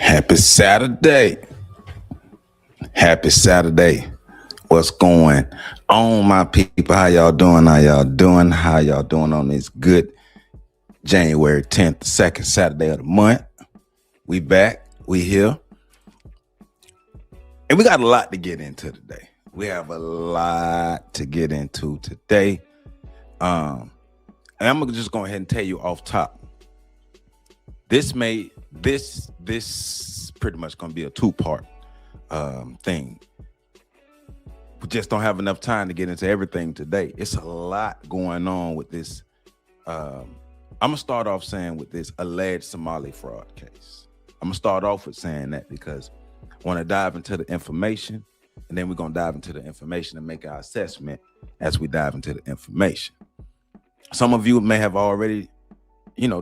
Happy Saturday. Happy Saturday. What's going on, my people? How y'all doing? How y'all doing on this good January 10th, second Saturday of the month? We back. We here. And we got a lot to get into today. We have a lot to get into today. And I'm just going ahead and tell you off top. This pretty much going to be a two-part thing. We just don't have enough time to get into everything today. It's a lot going on with this. I'm going to start off saying with this alleged Somali fraud case. I'm going to start off with saying that because I want to dive into the information, and then we're going to dive into the information and make our assessment as we dive into the information. Some of you may have already,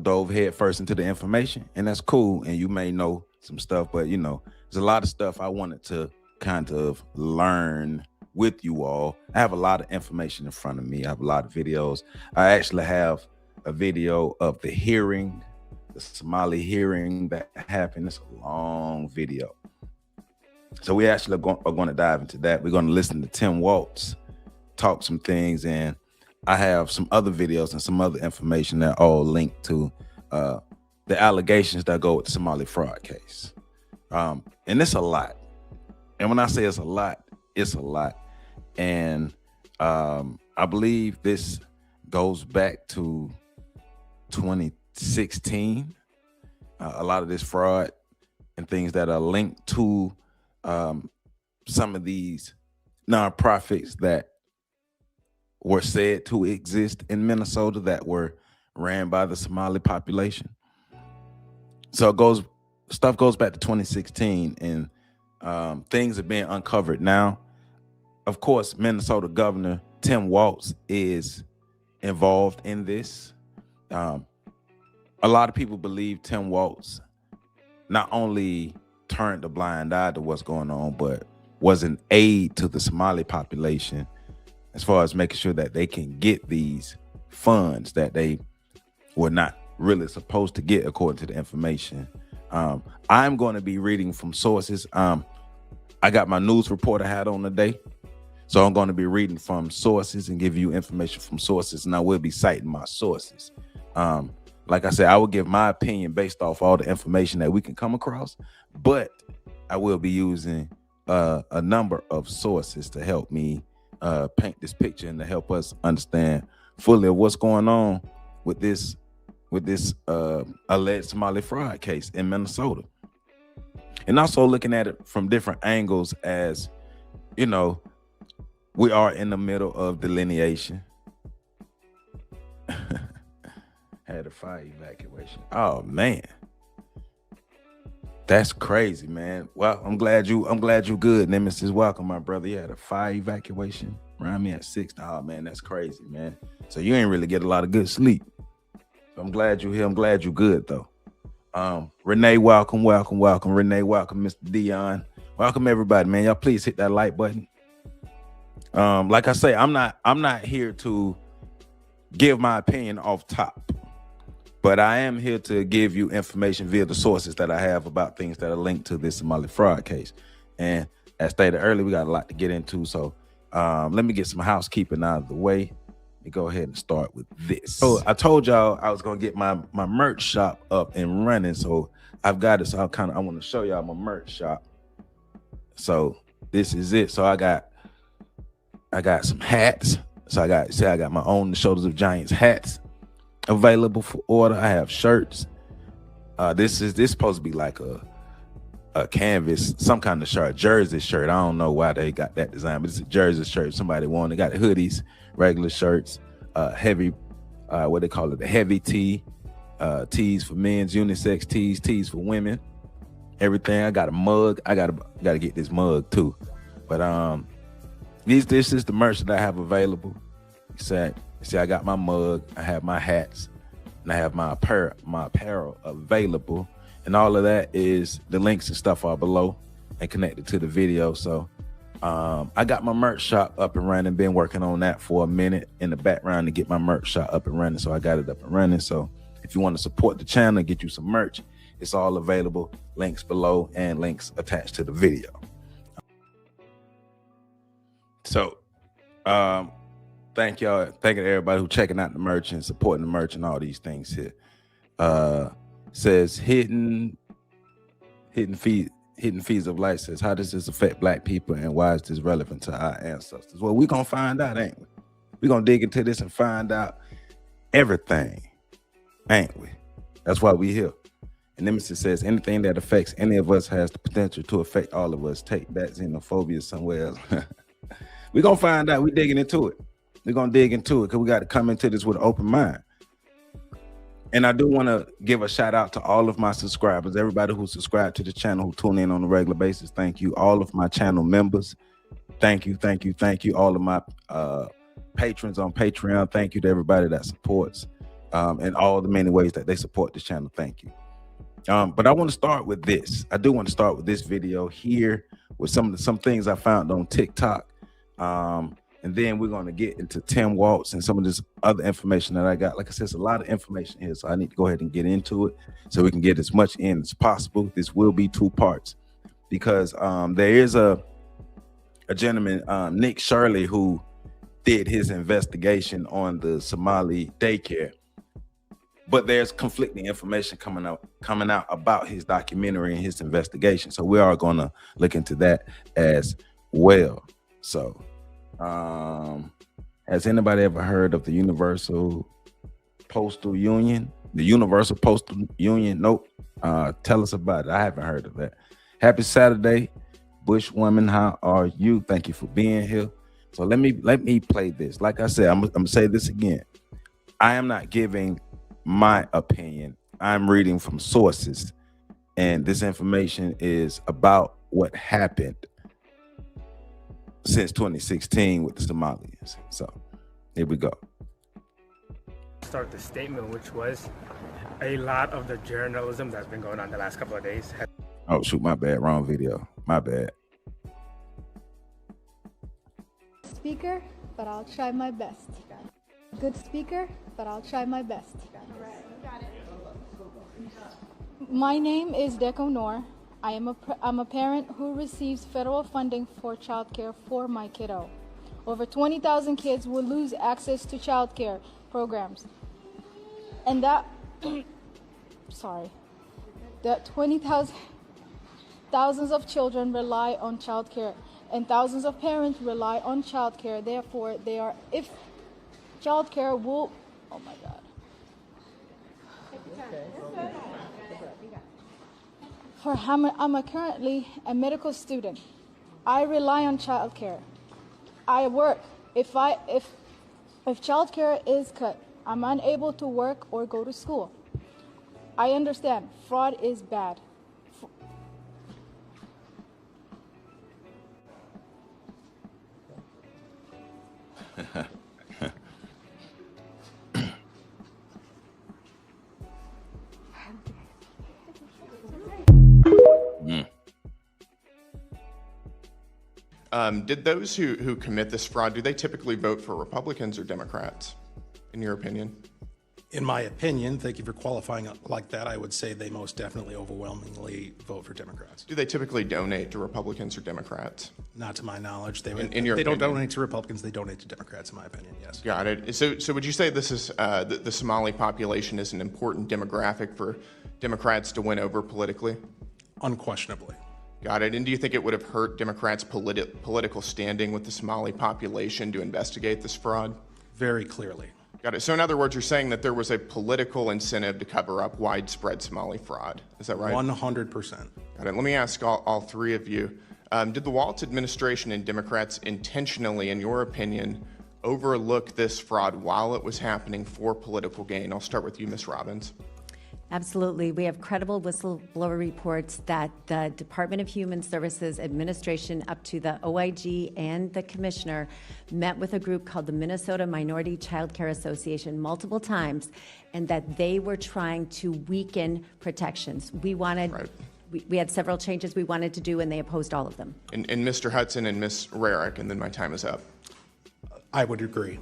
dove head first into the information, and that's cool. And you may know some stuff, but there's a lot of stuff I wanted to kind of learn with you all. I have a lot of information in front of me. I have a lot of videos. I actually have a video of the hearing, the Somali hearing that happened. It's a long video. So we actually are going to dive into that. We're going to listen to Tim Walz talk some things, and I have some other videos and some other information that all linked to the allegations that go with the Somali fraud case. And it's a lot. And when I say it's a lot, it's a lot. And I believe this goes back to 2016. A lot of this fraud and things that are linked to some of these nonprofits that were said to exist in Minnesota that were ran by the Somali population. So stuff goes back to 2016, and things are being uncovered now. Of course, Minnesota Governor Tim Walz is involved in this. A lot of people believe Tim Walz not only turned a blind eye to what's going on, but was an aid to the Somali population as far as making sure that they can get these funds that they were not really supposed to get according to the information. I'm going to be reading from sources. I got my news report I had on today. So I'm going to be reading from sources and give you information from sources, and I will be citing my sources. Like I said, I will give my opinion based off all the information that we can come across, but I will be using a number of sources to help me paint this picture and to help us understand fully what's going on with this alleged Somali fraud case in Minnesota. And also looking at it from different angles, as we are in the middle of delineation. Had a fire evacuation. Oh man, that's crazy, man. Well, I'm glad you good. Nemesis, welcome, my brother. You had a fire evacuation around me at 6. Oh man, that's crazy, man. So you ain't really get a lot of good sleep. So I'm glad you're here. I'm glad you're good though. Renee, welcome. Renee, welcome. Mr. Dion, welcome everybody, man. Y'all please hit that like button. Like I say, I'm not here to give my opinion off top, but I am here to give you information via the sources that I have about things that are linked to this Somali fraud case. And as stated earlier, we got a lot to get into. So let me get some housekeeping out of the way. Let me go ahead and start with this. So I told y'all I was gonna get my merch shop up and running. So I've got it. So I want to show y'all my merch shop. So this is it. So I got some hats. So I got my own The Shoulders of Giants hats available for order. I have shirts. This supposed to be like a canvas, some kind of shirt, jersey shirt. I don't know why they got that design, but it's a jersey shirt. Somebody wanted. Got hoodies, regular shirts, heavy, what they call it, the heavy tee, tees for men's, unisex tees for women, everything. I got a mug. I gotta get this mug too. But this is the merch that I have available. See, I got my mug, I have my hats, and I have my apparel available. And all of that is, the links and stuff are below and connected to the video. So I got my merch shop up and running, been working on that for a minute in the background to get my merch shop up and running. So I got it up and running. So if you want to support the channel, get you some merch, It's all available. Links below and links attached to the video. So, thank y'all. Thank you to everybody who checking out the merch and supporting the merch and all these things here. Says hidden fees of light. Says, how does this affect Black people and why is this relevant to our ancestors? Well, we're gonna find out, ain't we? We're gonna dig into this and find out everything, ain't we? That's why we here. And Nemesis says, anything that affects any of us has the potential to affect all of us. Take that xenophobia somewhere else. We're gonna find out. We're digging into it. We're gonna dig into it because we got to come into this with an open mind. And I do want to give a shout out to all of my subscribers, everybody who subscribed to the channel, who tune in on a regular basis. Thank you. All of my channel members. Thank you, thank you, thank you. All of my patrons on Patreon. Thank you to everybody that supports and all the many ways that they support the channel. Thank you. But I want to start with this. I do want to start with this video here with some things I found on TikTok. And then we're going to get into Tim Walz and some of this other information that I got. Like I said, it's a lot of information here, so I need to go ahead and get into it so we can get as much in as possible. This will be 2 parts because there is a gentleman, Nick Shirley, who did his investigation on the Somali daycare. But there's conflicting information coming out about his documentary and his investigation. So we are going to look into that as well. So has anybody ever heard of the Universal Postal Union? The Universal Postal Union? Nope. Tell us about it. I haven't heard of that. Happy Saturday, Bushwoman. How are you? Thank you for being here. So let me play this. Like I said, I'm gonna say this again. I am not giving my opinion. I'm reading from sources, and this information is about what happened since 2016 with the Somalians. So here we go. Start the statement, which was a lot of the journalism that's been going on the last couple of days. Oh shoot, my bad, wrong video, my bad. Speaker, but I'll try my best. Good speaker, but I'll try my best. My name is Deco Noor. I'm a parent who receives federal funding for childcare for my kiddo. Over 20,000 kids will lose access to childcare programs. And that 20,000 thousands of children rely on childcare, and thousands of parents rely on childcare. Therefore, if childcare will, oh my God. I'm currently a medical student. I rely on childcare. I work. If childcare is cut, I'm unable to work or go to school. I understand fraud is bad. Did those who commit this fraud, do they typically vote for Republicans or Democrats, in your opinion? In my opinion, thank you for qualifying it like that, I would say they most definitely overwhelmingly vote for Democrats. Do they typically donate to Republicans or Democrats? Not to my knowledge. They don't donate to Republicans, they donate to Democrats, in my opinion, yes. Got it. So would you say this is the Somali population is an important demographic for Democrats to win over politically? Unquestionably. Got it. And do you think it would have hurt Democrats' political standing with the Somali population to investigate this fraud? Very clearly. Got it. So in other words, you're saying that there was a political incentive to cover up widespread Somali fraud. Is that right? 100%. Got it. Let me ask all 3 of you. Did the Walz administration and Democrats intentionally, in your opinion, overlook this fraud while it was happening for political gain? I'll start with you, Ms. Robbins. Absolutely. We have credible whistleblower reports that the Department of Human Services administration up to the OIG and the commissioner met with a group called the Minnesota Minority Child Care Association multiple times, and that they were trying to weaken protections. We wanted, right. we had several changes we wanted to do, and they opposed all of them. And Mr. Hudson and Ms. Rarick, and then my time is up. I would agree.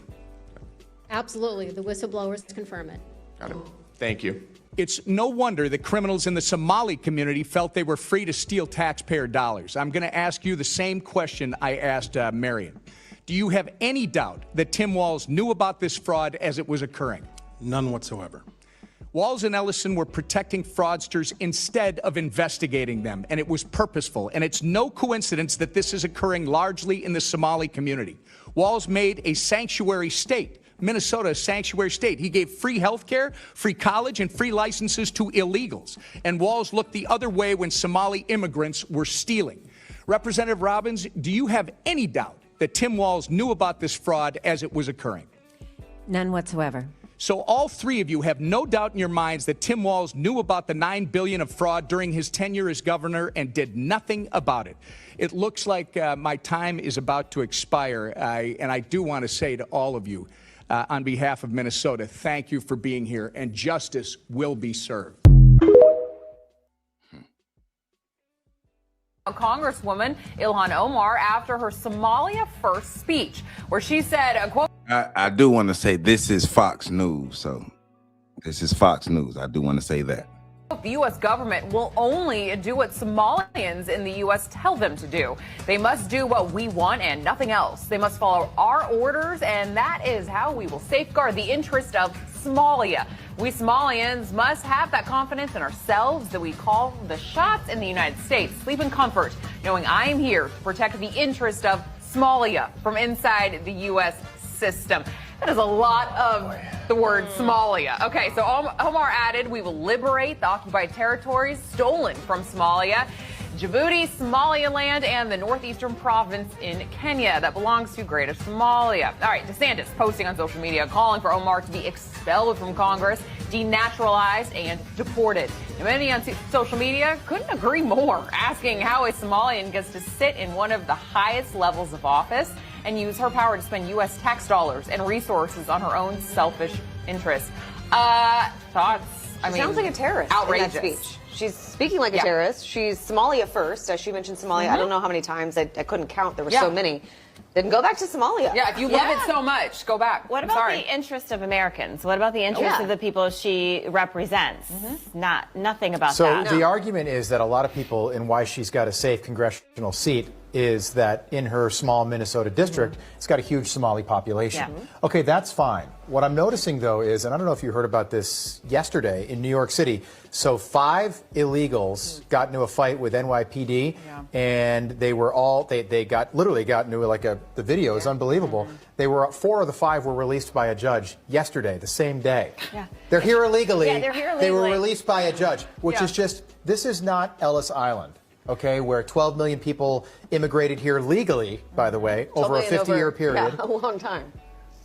Absolutely. The whistleblowers confirm it. Got it. Thank you. It's no wonder that criminals in the Somali community felt they were free to steal taxpayer dollars. I'm going to ask you the same question I asked Marion. Do you have any doubt that Tim Walz knew about this fraud as it was occurring? None whatsoever. Walz and Ellison were protecting fraudsters instead of investigating them, and it was purposeful. And it's no coincidence that this is occurring largely in the Somali community. Walz made a sanctuary state, Minnesota, a sanctuary state. He gave free health care, free college, and free licenses to illegals. And Walz looked the other way when Somali immigrants were stealing. Representative Robbins, do you have any doubt that Tim Walz knew about this fraud as it was occurring? None whatsoever. So all three of you have no doubt in your minds that Tim Walz knew about the $9 billion of fraud during his tenure as governor and did nothing about it. It looks like my time is about to expire, and I do want to say to all of you, on behalf of Minnesota, thank you for being here, and justice will be served. Congresswoman Ilhan Omar after her Somalia first speech, where she said, quote, I do want to say this is Fox News. So this is Fox News. I do want to say that. the U.S. government will only do what Somalians in the U.S. tell them to do. They must do what we want and nothing else. They must follow our orders, and that is how we will safeguard the interest of Somalia. We Somalians must have that confidence in ourselves that we call the shots in the United States. Sleep in comfort, knowing I am here to protect the interest of Somalia from inside the U.S. system. That is a lot of the word Somalia. Okay, so Omar added, we will liberate the occupied territories stolen from Somalia, Djibouti, Somaliland, and the northeastern province in Kenya that belongs to Greater Somalia. All right, DeSantis posting on social media calling for Omar to be expelled from Congress, denaturalized, and deported. Now, many on social media couldn't agree more, asking how a Somalian gets to sit in one of the highest levels of office and use her power to spend U.S. tax dollars and resources on her own selfish interests. Thoughts? She sounds like a terrorist Outrageous. in that speech. She's speaking like a terrorist. She's Somalia first, as she mentioned Somalia. I don't know how many times. I couldn't count. There were so many. Then go back to Somalia. Yeah, if you love it so much, go back. What about the interest of Americans? What about the interest of the people she represents? Nothing about that. So the argument is that a lot of people in why she's got a safe congressional seat is that in her small Minnesota district, it's got a huge Somali population. Okay, that's fine. What I'm noticing, though, is, and I don't know if you heard about this yesterday in New York City, so 5 illegals got into a fight with NYPD, and they were all, they literally got into like the video is unbelievable. They were, 4 of the 5 were released by a judge yesterday, the same day. They're here illegally. They're here illegally. They were released by a judge, which is just, this is not Ellis Island. Okay, where 12 million people immigrated here legally, by the way, over a 50-year period. Yeah, a long time.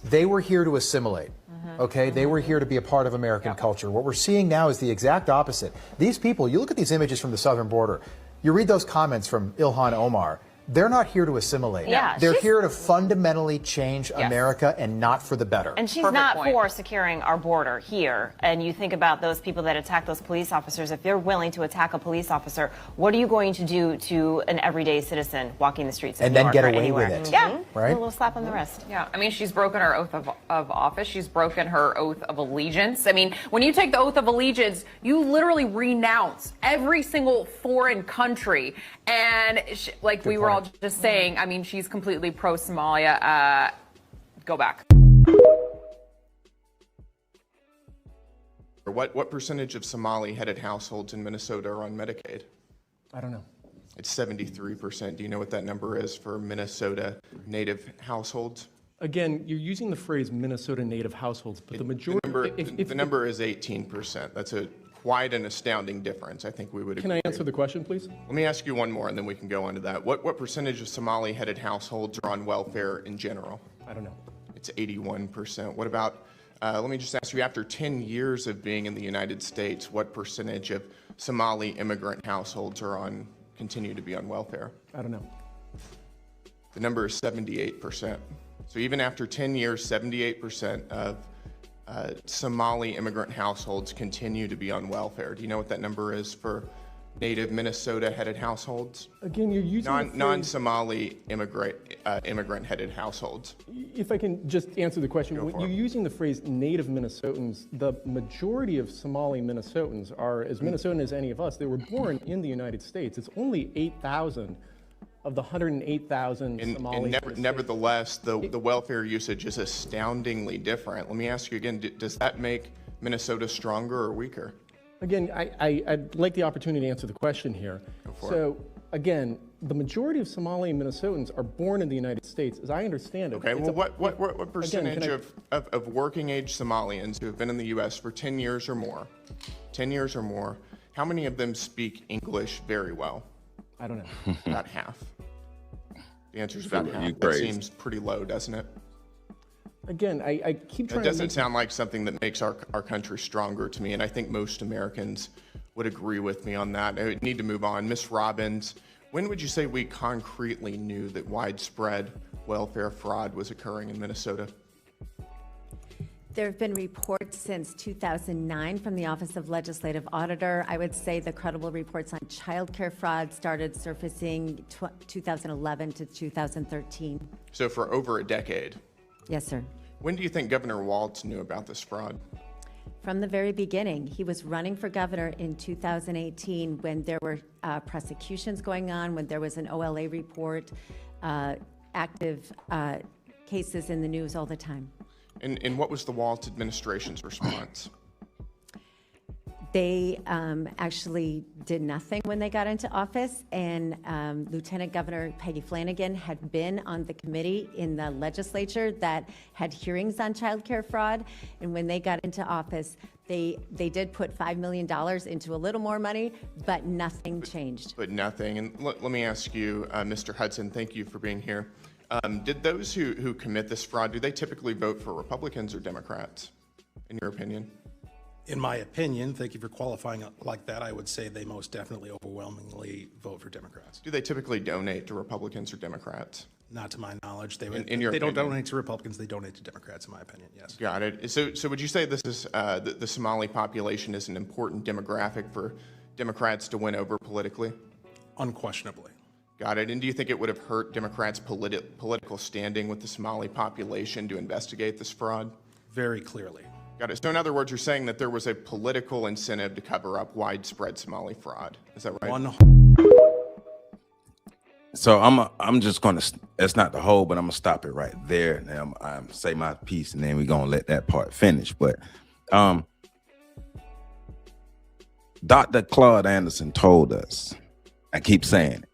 They were here to assimilate. Okay, they were here to be a part of American culture. What we're seeing now is the exact opposite. These people, you look at these images from the southern border, you read those comments from Ilhan Omar. They're not here to assimilate. They're here to fundamentally change America and not for the better. And she's not for securing our border here. And you think about those people that attack those police officers. If they're willing to attack a police officer, what are you going to do to an everyday citizen walking the streets of and New then York get or away anywhere? with it. Right? A little slap on the wrist. Yeah, I mean, she's broken her oath of office. She's broken her oath of allegiance. I mean, when you take the oath of allegiance, you literally renounce every single foreign country. And like we were all just saying, I mean, she's completely pro-Somalia. Go back. What percentage of Somali-headed households in Minnesota are on Medicaid? I don't know. It's 73%. Do you know what that number is for Minnesota native households? Again, you're using the phrase Minnesota native households, but the majority... The number is 18%. That's quite an astounding difference. I think we would agree. Can I answer the question, please? Let me ask you one more, and then we can go on to that. What percentage of Somali-headed households are on welfare in general? I don't know. It's 81%. What about, let me just ask you, after 10 years of being in the United States, what percentage of Somali immigrant households continue to be on welfare? I don't know. The number is 78%. So even after 10 years, 78% of Somali immigrant households continue to be on welfare. Do you know what that number is for native Minnesota-headed households? Again, you're using the phrase- non-Somali immigrant-headed households. If I can just answer the question, when you're using the phrase native Minnesotans, the majority of Somali Minnesotans are as Minnesotan as any of us. They were born in the United States. It's only 8,000 of the 108,000 Somali. Nevertheless, the welfare usage is astoundingly different. Let me ask you again, does that make Minnesota stronger or weaker? Again, I'd like the opportunity to answer the question here. So, again, the majority of Somali Minnesotans are born in the United States, as I understand it. Okay, well, what percentage of working age Somalians who have been in the U.S. for 10 years or more, how many of them speak English very well? I don't know. About half. The answer is about half. That crazy. seems pretty low, doesn't it? Again, I keep trying It doesn't sound like something that makes our country stronger to me, and I think most Americans would agree with me on that. I need to move on. Ms. Robbins, when would you say we concretely knew that widespread welfare fraud was occurring in Minnesota? There have been reports since 2009 from the Office of Legislative Auditor. I would say the credible reports on childcare fraud started surfacing 2011 to 2013. So for over a decade. Yes, sir. When do you think Governor Walz knew about this fraud? From the very beginning. He was running for governor in 2018 when there were prosecutions going on, when there was an OLA report, active cases in the news all the time. And what was the Walz administration's response? They actually did nothing when they got into office, and Lieutenant Governor Peggy Flanagan had been on the committee in the legislature that had hearings on childcare fraud, and when they got into office, they did put $5 million into a little more money, but nothing changed. But nothing. And let me ask you, Mr. Hudson, thank you for being here. Did those who commit this fraud, do they typically vote for Republicans or Democrats, in your opinion? In my opinion, thank you for qualifying it like that, I would say they most definitely overwhelmingly vote for Democrats. Do they typically donate to Republicans or Democrats? Not to my knowledge. They don't donate to Republicans, they donate to Democrats, in my opinion, yes. Got it. So would you say this is the Somali population is an important demographic for Democrats to win over politically? Unquestionably. Got it. And do you think it would have hurt Democrats' political standing with the Somali population to investigate this fraud? Very clearly. Got it. So in other words, you're saying that there was a political incentive to cover up widespread Somali fraud. Is that right? So I'm just gonna. It's not the whole, but I'm gonna stop it right there. And I'm say my piece, and then we're gonna let that part finish. But Dr. Claude Anderson told us. I keep saying it.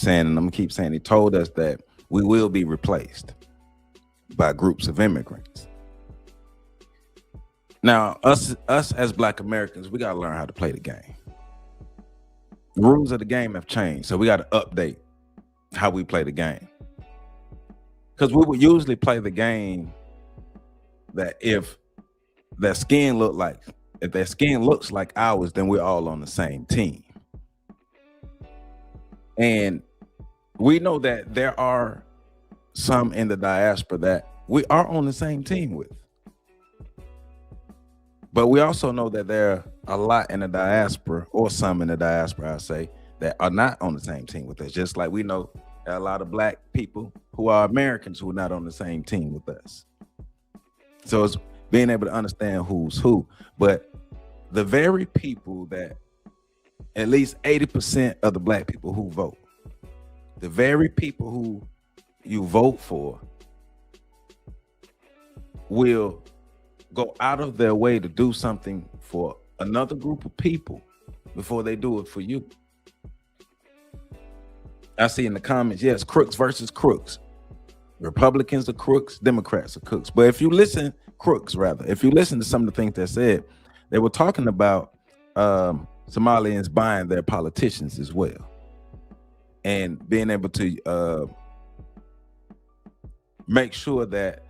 And I'm gonna keep saying. He told us that we will be replaced by groups of immigrants. Now, us as Black Americans, we gotta learn how to play the game. The rules of the game have changed, so we gotta update how we play the game. Because we would usually play the game that if their skin looks like ours, then we're all on the same team. And we know that there are some in the diaspora that we are on the same team with. But we also know that there are a lot in the diaspora, or some in the diaspora, I say, that are not on the same team with us. Just like we know there are a lot of Black people who are Americans who are not on the same team with us. So it's being able to understand who's who. But the very people that, at least 80% of the Black people who vote, the very people who you vote for will go out of their way to do something for another group of people before they do it for you. I see in the comments, yes, crooks versus crooks. Republicans are crooks, Democrats are crooks. But if you listen to some of the things they said, they were talking about Somalians buying their politicians as well, and being able to make sure that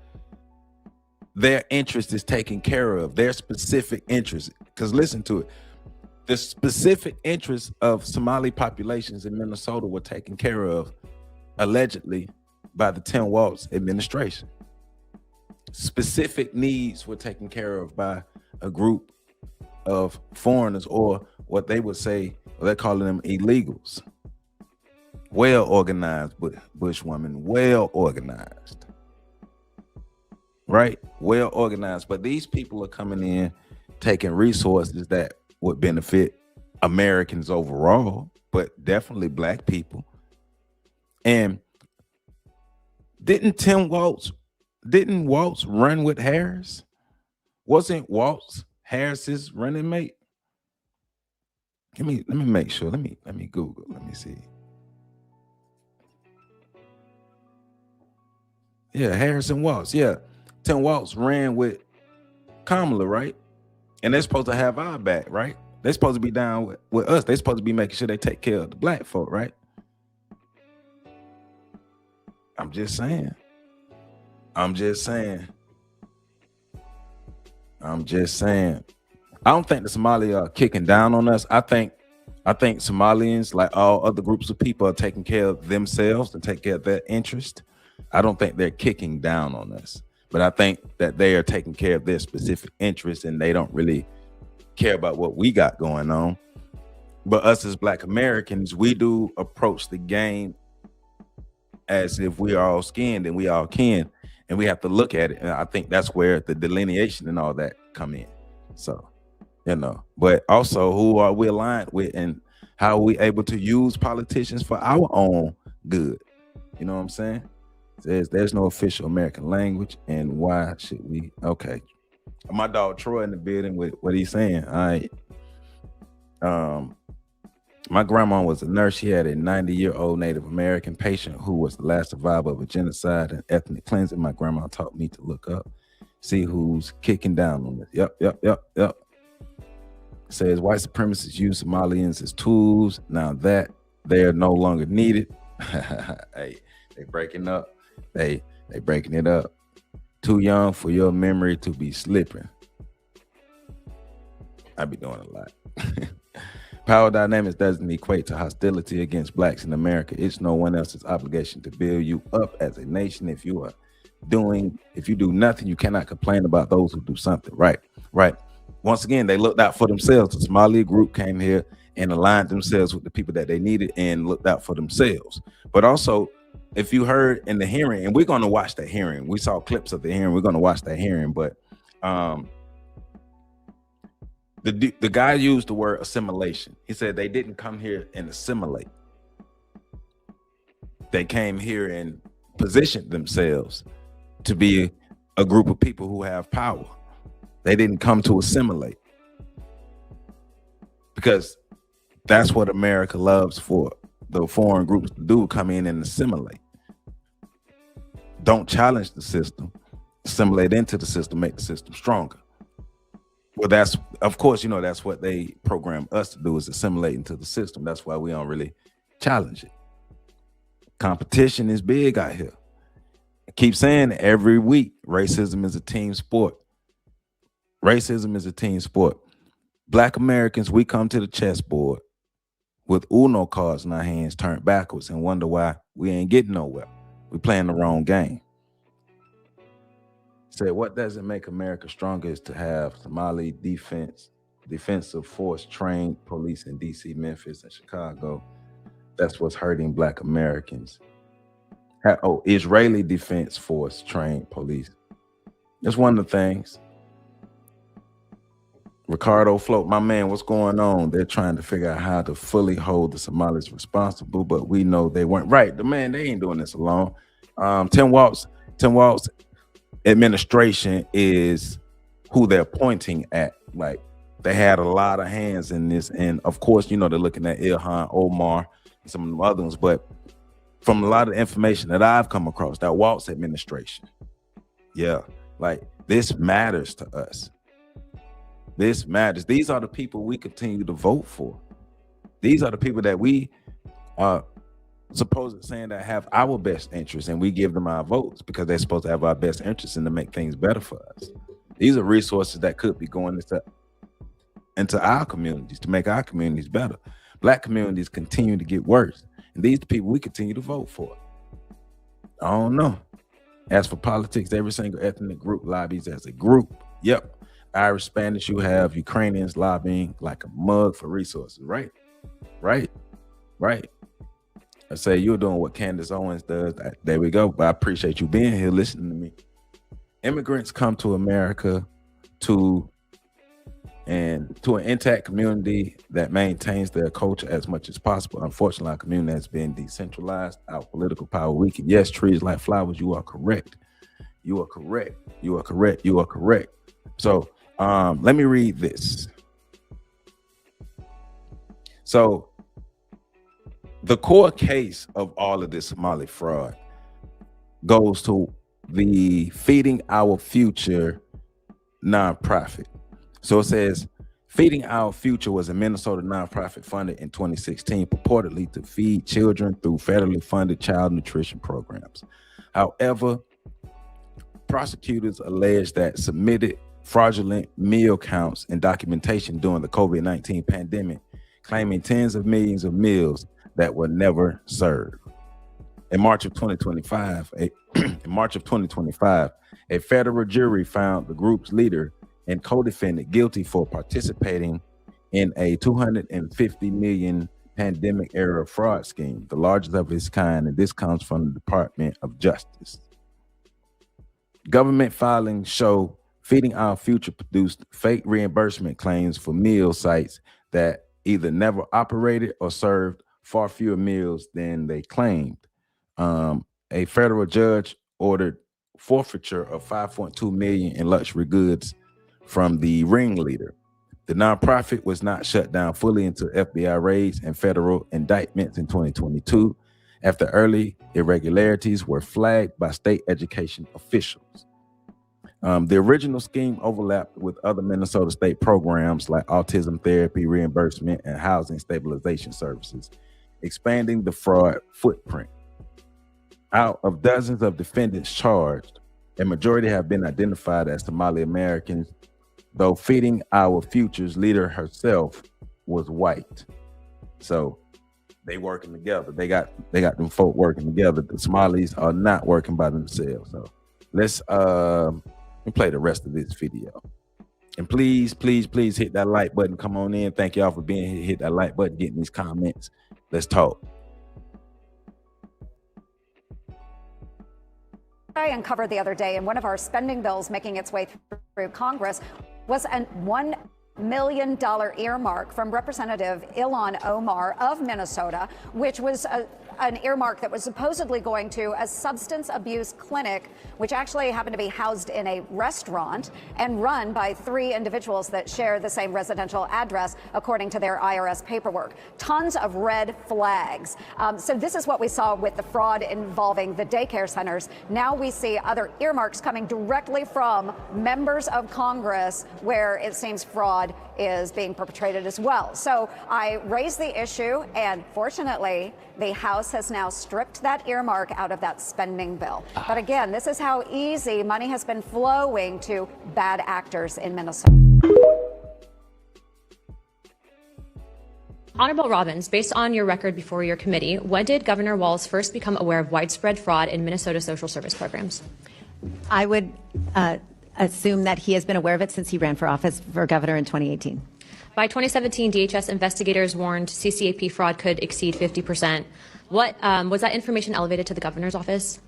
their interest is taken care of, their specific interest. Because listen to it, the specific interests of Somali populations in Minnesota were taken care of allegedly by the Tim Walz administration. Specific needs were taken care of by a group of foreigners, or what they would say or they're calling them illegals. Well organized, Bush woman, well organized. Right? Well organized. But these people are coming in, taking resources that would benefit Americans overall, but definitely black people. And didn't Walz run with Harris? Wasn't Walz Harris's running mate? Let me make sure. Let me Google. Let me see. Yeah, Harris and Walz. Yeah. Tim Walz ran with Kamala, right? And they're supposed to have our back, right? They're supposed to be down with us. They're supposed to be making sure they take care of the black folk, right? I'm just saying. I don't think the Somali are kicking down on us. I think Somalians, like all other groups of people, are taking care of themselves and take care of their interest. I don't think they're kicking down on us, but I think that they are taking care of their specific interests and they don't really care about what we got going on. But us as Black Americans, we do approach the game as if we are all skinned and we all can, and we have to look at it. And I think that's where the delineation and all that come in. So, but also who are we aligned with and how are we able to use politicians for our own good? You know what I'm saying? There's no official American language, and why should we? Okay. My dog Troy in the building with what he's saying. My grandma was a nurse. She had a 90-year-old Native American patient who was the last survivor of a genocide and ethnic cleansing. My grandma taught me to look up, see who's kicking down on this. Yep. Says white supremacists use Somalians as tools. Now that they are no longer needed. Hey, they breaking up. They breaking it up. Too young for your memory to be slipping. I be doing a lot. Power dynamics doesn't equate to hostility against blacks in America. It's no one else's obligation to build you up as a nation. If you do nothing, you cannot complain about those who do something. Right. Once again, they looked out for themselves. The Somali group came here and aligned themselves with the people that they needed and looked out for themselves. But also, if you heard in the hearing, and we're going to watch that hearing, we saw clips of the hearing, we're going to watch that hearing, but the guy used the word assimilation. He said they didn't come here and assimilate. They came here and positioned themselves to be a group of people who have power. They didn't come to assimilate, because that's what America loves for the foreign groups to do, come in and assimilate. Don't challenge the system, assimilate into the system, make the system stronger. Well, that's, of course, that's what they program us to do, is assimilate into the system. That's why we don't really challenge it. Competition is big out here. I keep saying it every week, racism is a team sport. Racism is a team sport. Black Americans, we come to the chessboard with Uno cards in our hands turned backwards and wonder why we ain't getting nowhere. We playing the wrong game. Said, what doesn't make America stronger is to have Somali defensive force trained police in DC, Memphis, and Chicago. That's what's hurting Black Americans. Israeli defense force trained police. That's one of the things. Ricardo Float, my man, what's going on? They're trying to figure out how to fully hold the Somalis responsible, but we know they weren't right. The man, they ain't doing this alone. Tim Walz administration is who they're pointing at. Like, they had a lot of hands in this, and of course, they're looking at Ilhan Omar and some of the other ones. But from a lot of information that I've come across, that Walz administration, this matters to us. This matters. These are the people we continue to vote for. These are the people that we are supposed saying that have our best interests, and we give them our votes because they're supposed to have our best interests and to make things better for us. These are resources that could be going into our communities to make our communities better. Black communities continue to get worse, and these are the people we continue to vote for. I don't know. As for politics, every single ethnic group lobbies as a group. Yep. Irish, Spanish, you have Ukrainians lobbying like a mug for resources, right? Right. I say you're doing what Candace Owens does. There we go. But I appreciate you being here listening to me. Immigrants come to America to an intact community that maintains their culture as much as possible. Unfortunately, our community has been decentralized, our political power weakened. Yes, trees like flowers, you are correct. You are correct. So let me read this. So the core case of all of this Somali fraud goes to the Feeding Our Future nonprofit. So it says, Feeding Our Future was a Minnesota nonprofit funded in 2016, purportedly to feed children through federally funded child nutrition programs. However, prosecutors allege that submitted fraudulent meal counts and documentation during the COVID-19 pandemic, claiming tens of millions of meals that were never served. In March of 2025, a federal jury found the group's leader and co-defendant guilty for participating in a $250 million pandemic-era fraud scheme, the largest of its kind, and this comes from the Department of Justice. Government filings show Feeding Our Future produced fake reimbursement claims for meal sites that either never operated or served far fewer meals than they claimed. A federal judge ordered forfeiture of $5.2 million in luxury goods from the ringleader. The nonprofit was not shut down fully until FBI raids and federal indictments in 2022, after early irregularities were flagged by state education officials. The original scheme overlapped with other Minnesota state programs like autism therapy reimbursement and housing stabilization services, expanding the fraud footprint. Out of dozens of defendants charged, a majority have been identified as Somali Americans, though Feeding Our Future's leader herself was white. So they working together. They got them folk working together. The Somalis are not working by themselves. So let's play the rest of this video. And please hit that like button. Come on in. Thank y'all for being here. Hit that like button, getting these comments. Let's talk. I uncovered the other day in one of our spending bills making its way through Congress was a $1 million earmark from Representative Ilhan Omar of Minnesota, which was an earmark that was supposedly going to a substance abuse clinic, which actually happened to be housed in a restaurant and run by 3 individuals that share the same residential address, according to their IRS paperwork. Tons of red flags. So this is what we saw with the fraud involving the daycare centers. Now we see other earmarks coming directly from members of Congress where it seems fraud is being perpetrated as well. So I raised the issue, and fortunately, the House has now stripped that earmark out of that spending bill. But again, this is how easy money has been flowing to bad actors in Minnesota. Honorable Robbins, based on your record before your committee, when did Governor Walz first become aware of widespread fraud in Minnesota social service programs? I would assume that he has been aware of it since he ran for office for governor in 2018. By 2017, DHS investigators warned CCAP fraud could exceed 50%. What was that information elevated to the governor's office?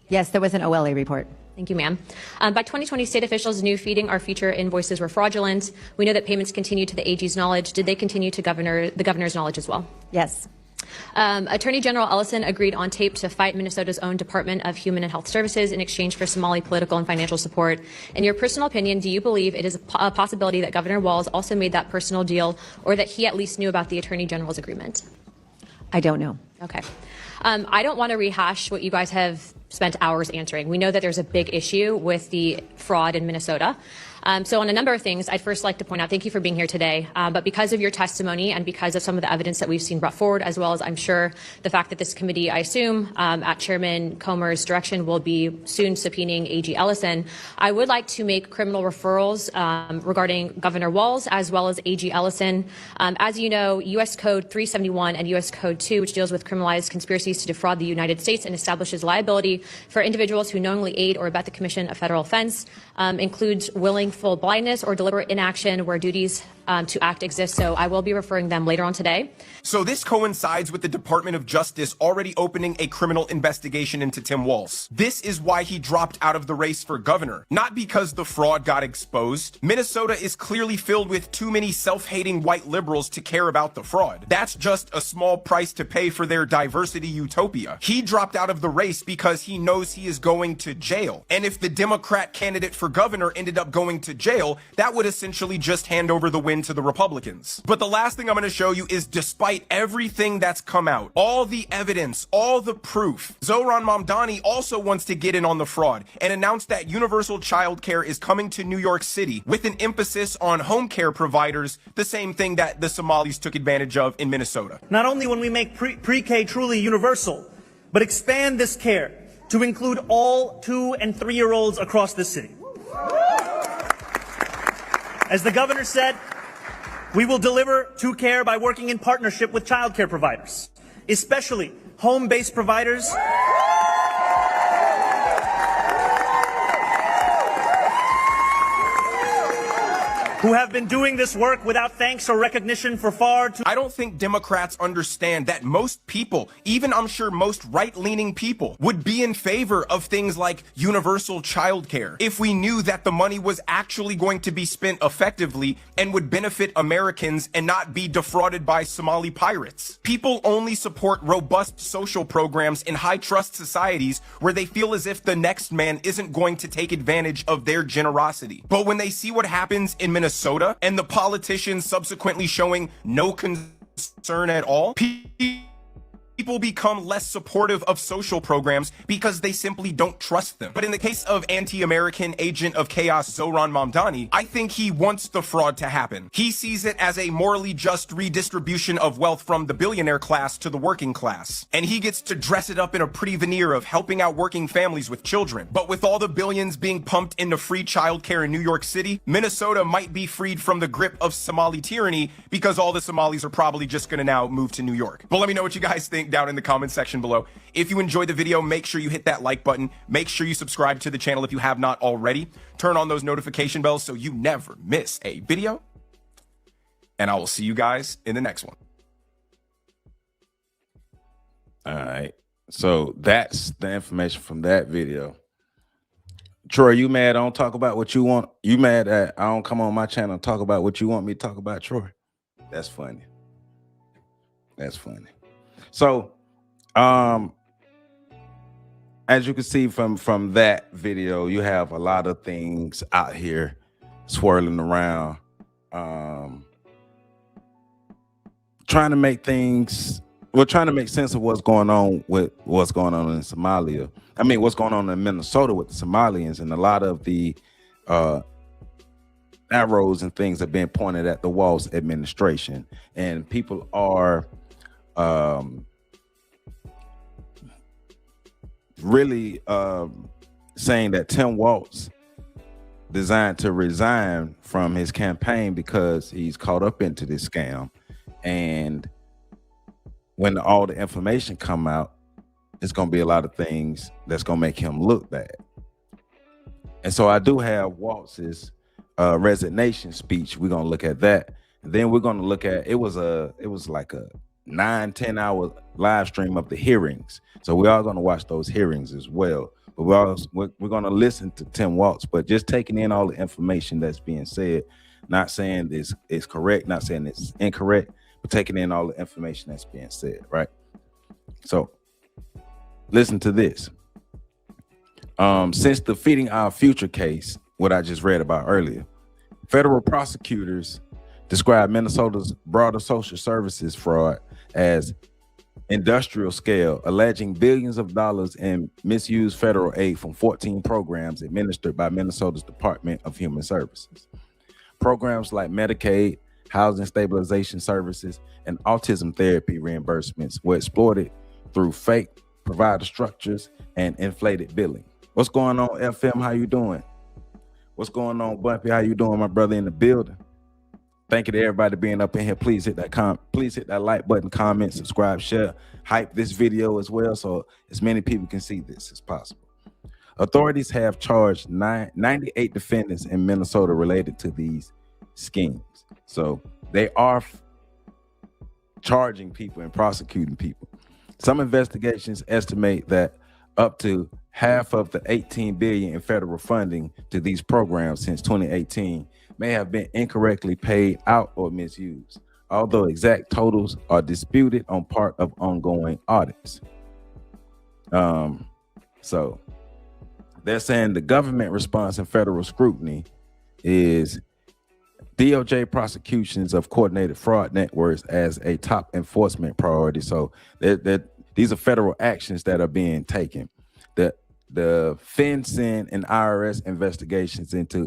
Yes, there was an OLA report. Thank you, ma'am. By 2020, state officials knew Feeding Our Future invoices were fraudulent. We know that payments continued to the AG's knowledge. Did they continue to the governor's knowledge as well? Yes. Attorney General Ellison agreed on tape to fight Minnesota's own Department of Human and Health Services in exchange for Somali political and financial support. In your personal opinion, do you believe it is a possibility that Governor Walz also made that personal deal, or that he at least knew about the Attorney General's agreement? I don't know. Okay. I don't want to rehash what you guys have spent hours answering. We know that there's a big issue with the fraud in Minnesota. So on a number of things, I'd first like to point out, thank you for being here today, but because of your testimony and because of some of the evidence that we've seen brought forward, as well as I'm sure the fact that this committee, I assume, at Chairman Comer's direction, will be soon subpoenaing AG Ellison, I would like to make criminal referrals regarding Governor Walz as well as AG Ellison. As you know, U.S. Code 371 and U.S. Code 2, which deals with criminalized conspiracies to defraud the United States and establishes liability for individuals who knowingly aid or abet the commission of federal offense, includes willful blindness or deliberate inaction where duties to act exists. So I will be referring them later on today. So this coincides with the Department of Justice already opening a criminal investigation into Tim Walz. This is why he dropped out of the race for governor, not because the fraud got exposed. Minnesota is clearly filled with too many self-hating white liberals to care about the fraud. That's just a small price to pay for their diversity utopia. He dropped out of the race because he knows he is going to jail. And if the Democrat candidate for governor ended up going to jail, that would essentially just hand over the win to the Republicans. But the last thing I'm going to show you is, despite everything that's come out, all the evidence, all the proof, Zohran Mamdani also wants to get in on the fraud and announced that universal child care is coming to New York City with an emphasis on home care providers, the same thing that the Somalis took advantage of in Minnesota. Not only when we make pre-K truly universal, but expand this care to include all 2- and 3-year-olds across the city. As the governor said, we will deliver to care by working in partnership with child care providers, especially home-based providers who have been doing this work without thanks or recognition for far too. I don't think Democrats understand that most people, even I'm sure most right-leaning people, would be in favor of things like universal child care if we knew that the money was actually going to be spent effectively and would benefit Americans and not be defrauded by Somali pirates. People only support robust social programs in high-trust societies where they feel as if the next man isn't going to take advantage of their generosity. But when they see what happens in Minnesota and the politicians subsequently showing no concern at all, people become less supportive of social programs because they simply don't trust them. But in the case of anti-American agent of chaos Zohran Mamdani, I think he wants the fraud to happen. He sees it as a morally just redistribution of wealth from the billionaire class to the working class. And he gets to dress it up in a pretty veneer of helping out working families with children. But with all the billions being pumped into free childcare in New York City, Minnesota might be freed from the grip of Somali tyranny because all the Somalis are probably just gonna now move to New York. But let me know what you guys think down in the comment section below. If you enjoyed the video, make sure you hit that like button. Make sure you subscribe to the channel if you have not already. Turn on those notification bells so you never miss a video. And I will see you guys in the next one. All right. So that's the information from that video. Troy, you mad I don't talk about what you want? You mad that I don't come on my channel and talk about what you want me to talk about, Troy? That's funny. That's funny. So, as you can see from that video, you have a lot of things out here swirling around, trying to make things, trying to make sense of what's going on with what's going on in Somalia. I mean, what's going on in Minnesota with the Somalians, and a lot of the arrows and things have been pointed at the Walz administration, and people are really saying that Tim Walz designed to resign from his campaign because he's caught up into this scam, and when all the information come out, it's going to be a lot of things that's going to make him look bad. And so I do have Walz's resignation speech. We're going to look at that. And then we're going to look at, it was like a 9-10 hour live stream of the hearings. So we are going to watch those hearings as well. But we're going to listen to Tim Walz, but just taking in all the information that's being said, not saying it's correct, not saying it's incorrect, but taking in all the information that's being said, right? So listen to this. Since the Feeding Our Future case, what I just read about earlier, federal prosecutors describe Minnesota's broader social services fraud as industrial scale, alleging billions of dollars in misused federal aid from 14 programs administered by Minnesota's Department of Human Services. Programs like Medicaid, housing stabilization services, and autism therapy reimbursements were exploited through fake provider structures and inflated billing. What's going on, FM? How you doing? What's going on, Bumpy? How you doing, my brother in the building? Thank you to everybody being up in here. Please hit that like button, comment, subscribe, share, hype this video as well so as many people can see this as possible. Authorities have charged 98 defendants in Minnesota related to these schemes. So they are charging people and prosecuting people. Some investigations estimate that up to half of the $18 billion in federal funding to these programs since 2018 may have been incorrectly paid out or misused, although exact totals are disputed on part of ongoing audits. So they're saying the government response and federal scrutiny is DOJ prosecutions of coordinated fraud networks as a top enforcement priority. So these are federal actions that are being taken. The FinCEN and IRS investigations into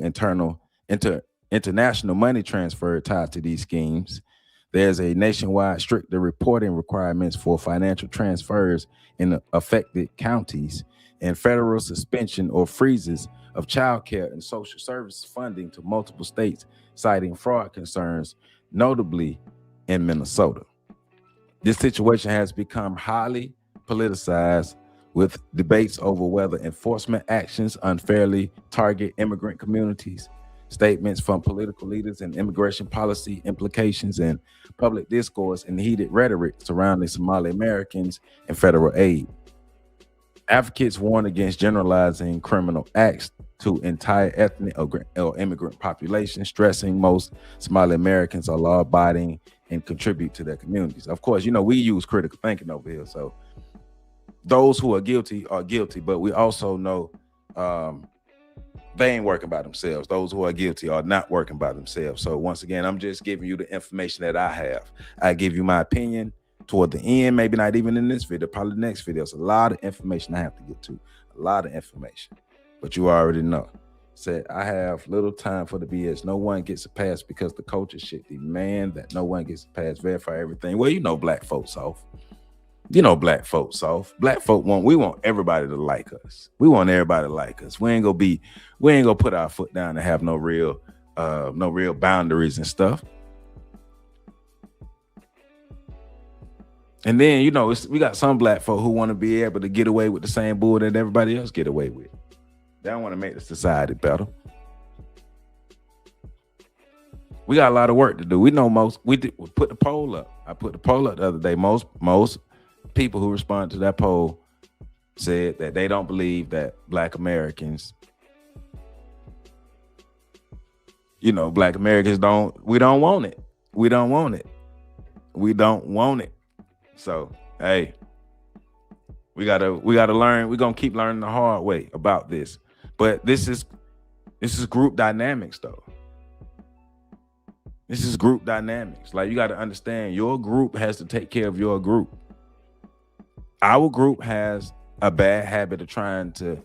international money transfer tied to these schemes. There's a nationwide stricter reporting requirements for financial transfers in affected counties, and federal suspension or freezes of child care and social services funding to multiple states, citing fraud concerns, notably in Minnesota. This situation has become highly politicized, with debates over whether enforcement actions unfairly target immigrant communities, statements from political leaders and immigration policy implications, and public discourse and heated rhetoric surrounding Somali Americans and federal aid. Advocates warn against generalizing criminal acts to entire ethnic or immigrant populations, stressing most Somali Americans are law-abiding and contribute to their communities. Of course, we use critical thinking over here, so those who are guilty, but we also know they ain't working by themselves. Those who are guilty are not working by themselves. So once again, I'm just giving you the information that I have. I give you my opinion toward the end, maybe not even in this video, probably the next video. It's a lot of information I have to get to, a lot of information, but you already know. Said, I have little time for the BS. No one gets a pass because the culture shit demand that no one gets a pass, verify everything. Well, black folks off. Black folks off. Black folk we want everybody to like us. We want everybody to like us. We ain't gonna put our foot down and have no real boundaries and stuff. And then, we got some black folk who want to be able to get away with the same bull that everybody else get away with. They don't want to make the society better. We got a lot of work to do. We know we put the poll up. I put the poll up the other day. Most people who responded to that poll said that they don't believe that black Americans, black Americans we don't want it. We don't want it. We don't want it. So, hey, we gotta learn. We're gonna keep learning the hard way about this. But this is group dynamics, though. This is group dynamics. Like, you got to understand, your group has to take care of your group. Our group has a bad habit of trying to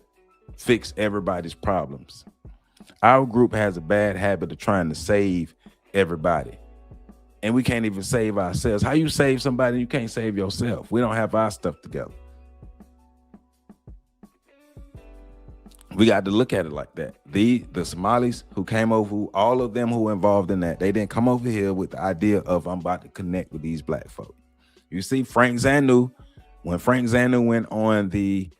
fix everybody's problems. Our group has a bad habit of trying to save everybody. And we can't even save ourselves. How you save somebody, you can't save yourself. We don't have our stuff together. We got to look at it like that. The Somalis who came over, all of them who were involved in that, they didn't come over here with the idea of, I'm about to connect with these black folk. You see, Frank Zanu, when Frank Zanu went on the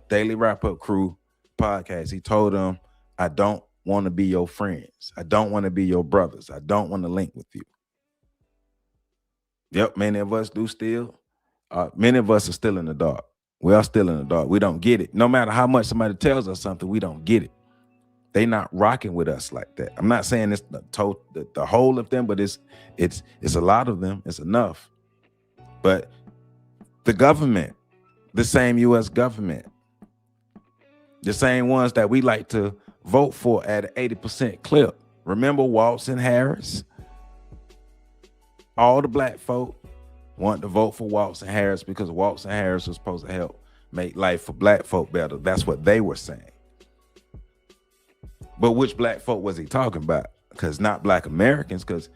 Daily Wrap-Up Crew podcast, he told them, I don't want to be your friends. I don't want to be your brothers. I don't want to link with you. Yep, many of us do still. Many of us are still in the dark. We are still in the dark. We don't get it. No matter how much somebody tells us something, we don't get it. They not rocking with us like that. I'm not saying it's the whole of them, but it's a lot of them. It's enough. But the government, the same U.S. government, the same ones that we like to vote for at an 80% clip. Remember Walz and Harris? All the black folk want to vote for Walz and Harris because Walz and Harris was supposed to help make life for black folk better. That's what they were saying. But which black folk was he talking about? Because not black Americans. Because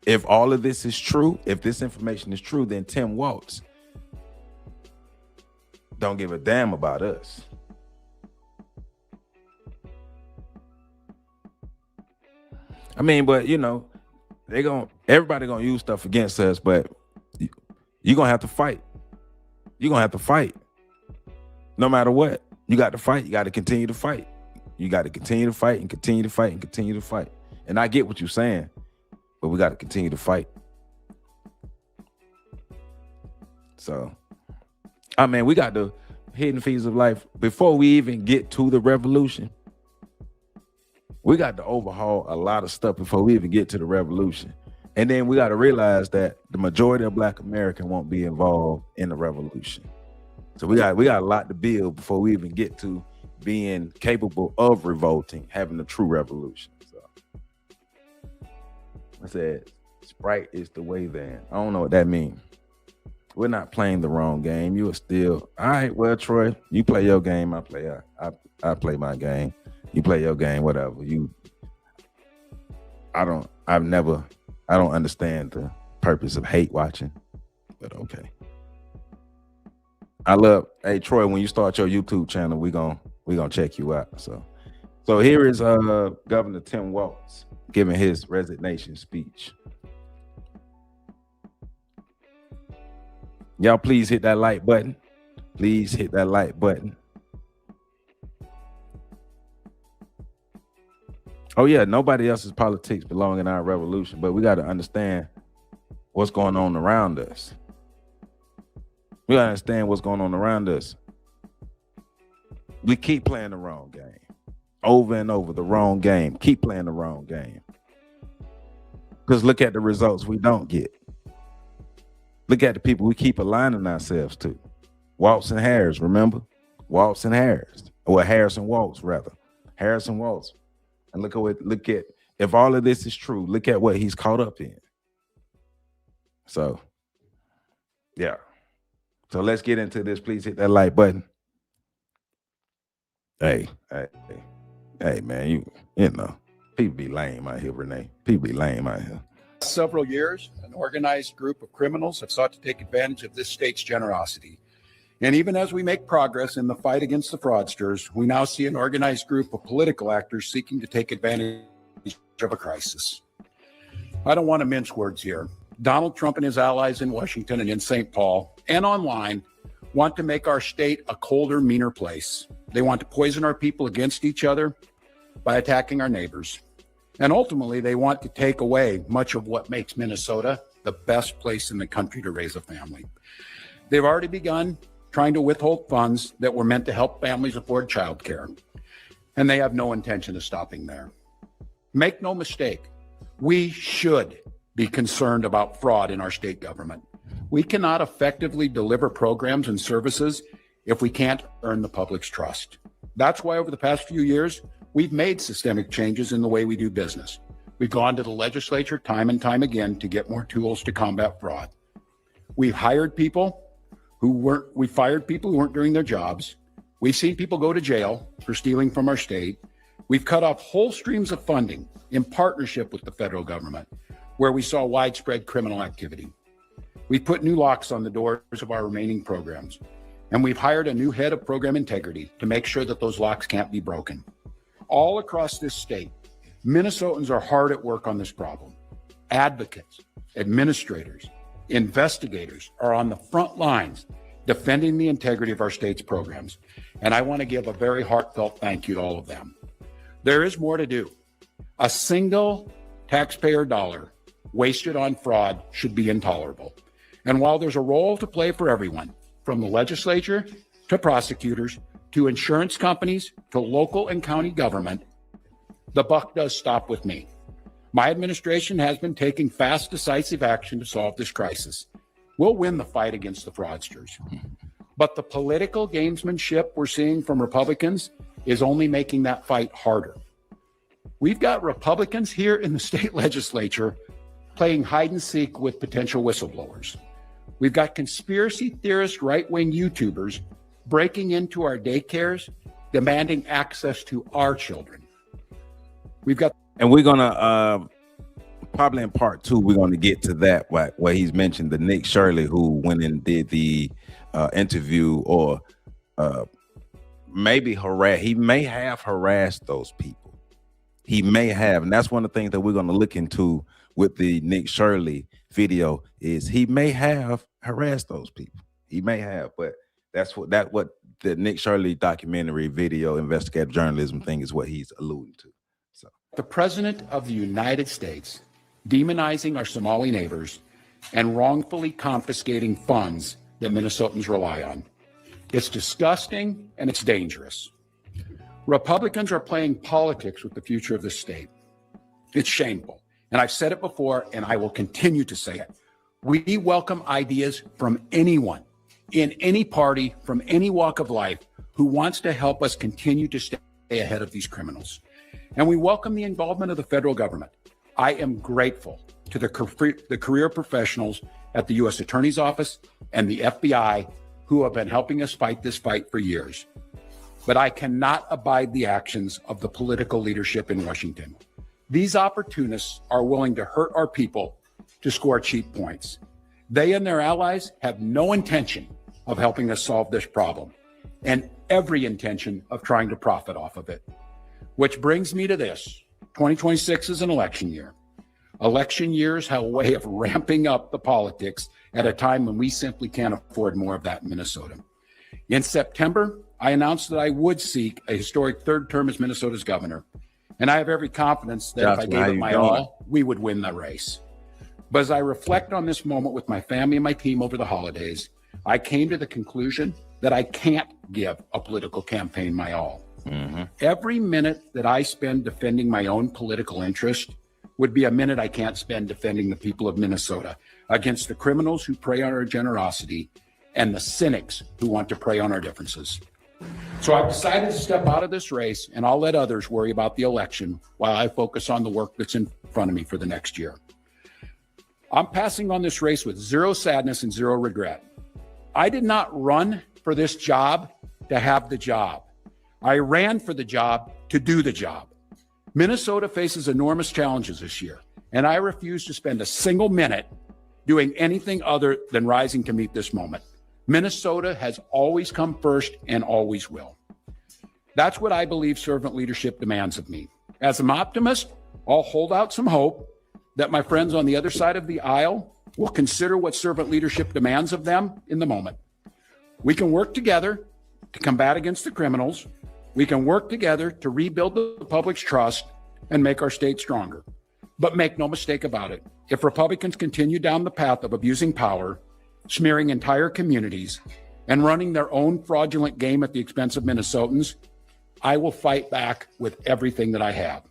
if all of this is true, if this information is true, then Tim Walz don't give a damn about us. I mean, but everybody gonna use stuff against us, but you're gonna have to fight. You're gonna have to fight. No matter what, you got to fight. You got to continue to fight. You got to continue to fight and continue to fight and continue to fight. And I get what you're saying, but we got to continue to fight. So, I mean, we got the hidden fees of life. Before we even get to the revolution, we got to overhaul a lot of stuff before we even get to the revolution. And then we got to realize that the majority of Black Americans won't be involved in the revolution. So we got a lot to build before we even get to being capable of revolting, having a true revolution. So I said, Sprite is the way then. I don't know what that means. We're not playing the wrong game. You are still, all right, well, Troy, you play your game, I play my game. You play your game, whatever. I don't understand the purpose of hate watching, but okay. Hey Troy, when you start your YouTube channel, we gonna check you out. So here is Governor Tim Walz giving his resignation speech. Y'all please hit that like button. Please hit that like button. Oh yeah, nobody else's politics belong in our revolution, but we got to understand what's going on around us. We got to understand what's going on around us. We keep playing the wrong game. Over and over, the wrong game. Keep playing the wrong game. Because look at the results we don't get. Look at the people we keep aligning ourselves to. Walz and Harris, remember? Walz and Harris. Or Harris and Walz, rather. Harris and Walz. And look at, if all of this is true, look at what he's caught up in. So, yeah. So let's get into this. Please hit that like button. Hey, man, you know, people be lame out here, Renee. People be lame out here. Several years, an organized group of criminals have sought to take advantage of this state's generosity. And even as we make progress in the fight against the fraudsters, we now see an organized group of political actors seeking to take advantage of a crisis. I don't want to mince words here. Donald Trump and his allies in Washington and in St. Paul and online want to make our state a colder, meaner place. They want to poison our people against each other by attacking our neighbors. And ultimately, they want to take away much of what makes Minnesota the best place in the country to raise a family. They've already begun trying to withhold funds that were meant to help families afford childcare, and they have no intention of stopping there. Make no mistake, we should be concerned about fraud in our state government. We cannot effectively deliver programs and services if we can't earn the public's trust. That's why over the past few years, we've made systemic changes in the way we do business. We've gone to the legislature time and time again to get more tools to combat fraud. We've hired people we fired people who weren't doing their jobs. We've seen people go to jail for stealing from our state. We've cut off whole streams of funding in partnership with the federal government, where we saw widespread criminal activity. We've put new locks on the doors of our remaining programs, and we've hired a new head of program integrity to make sure that those locks can't be broken. All across this state, Minnesotans are hard at work on this problem. Advocates, administrators, investigators are on the front lines defending the integrity of our state's programs. And I want to give a very heartfelt thank you to all of them. There is more to do. A single taxpayer dollar wasted on fraud should be intolerable. And while there's a role to play for everyone, from the legislature to prosecutors to insurance companies to local and county government, the buck does stop with me. My administration has been taking fast, decisive action to solve this crisis. We'll win the fight against the fraudsters. But the political gamesmanship we're seeing from Republicans is only making that fight harder. We've got Republicans here in the state legislature playing hide and seek with potential whistleblowers. We've got conspiracy theorist right-wing YouTubers breaking into our daycares, demanding access to our children. And we're gonna probably in part 2, we're gonna get to that where he's mentioned the Nick Shirley who went and did the interview, or maybe he may have harassed those people. He may have, and that's one of the things that we're gonna look into with the Nick Shirley video, is he may have harassed those people. He may have, but that's what the Nick Shirley documentary video investigative journalism thing is what he's alluding to. So the President of the United States demonizing our Somali neighbors and wrongfully confiscating funds that Minnesotans rely on. It's disgusting and it's dangerous. Republicans are playing politics with the future of this state. It's shameful. And I've said it before, and I will continue to say it. We welcome ideas from anyone, in any party, from any walk of life, who wants to help us continue to stay ahead of these criminals. And we welcome the involvement of the federal government. I am grateful to the career professionals at the U.S. Attorney's Office and the FBI who have been helping us fight this fight for years. But I cannot abide the actions of the political leadership in Washington. These opportunists are willing to hurt our people to score cheap points. They and their allies have no intention of helping us solve this problem, and every intention of trying to profit off of it. Which brings me to this. 2026 is an election year. Election years have a way of ramping up the politics at a time when we simply can't afford more of that in Minnesota. In September, I announced that I would seek a historic third term as Minnesota's governor. And I have every confidence that if I gave it my all, we would win the race. But as I reflect on this moment with my family and my team over the holidays, I came to the conclusion that I can't give a political campaign my all. Every minute that I spend defending my own political interest would be a minute I can't spend defending the people of Minnesota against the criminals who prey on our generosity and the cynics who want to prey on our differences. So I've decided to step out of this race, and I'll let others worry about the election while I focus on the work that's in front of me for the next year. I'm passing on this race with zero sadness and zero regret. I did not run for this job to have the job. I ran for the job to do the job. Minnesota faces enormous challenges this year, and I refuse to spend a single minute doing anything other than rising to meet this moment. Minnesota has always come first and always will. That's what I believe servant leadership demands of me. As an optimist, I'll hold out some hope that my friends on the other side of the aisle will consider what servant leadership demands of them in the moment. We can work together to combat against the criminals. We can work together to rebuild the public's trust and make our state stronger. But make no mistake about it, if Republicans continue down the path of abusing power, smearing entire communities, and running their own fraudulent game at the expense of Minnesotans, I will fight back with everything that I have.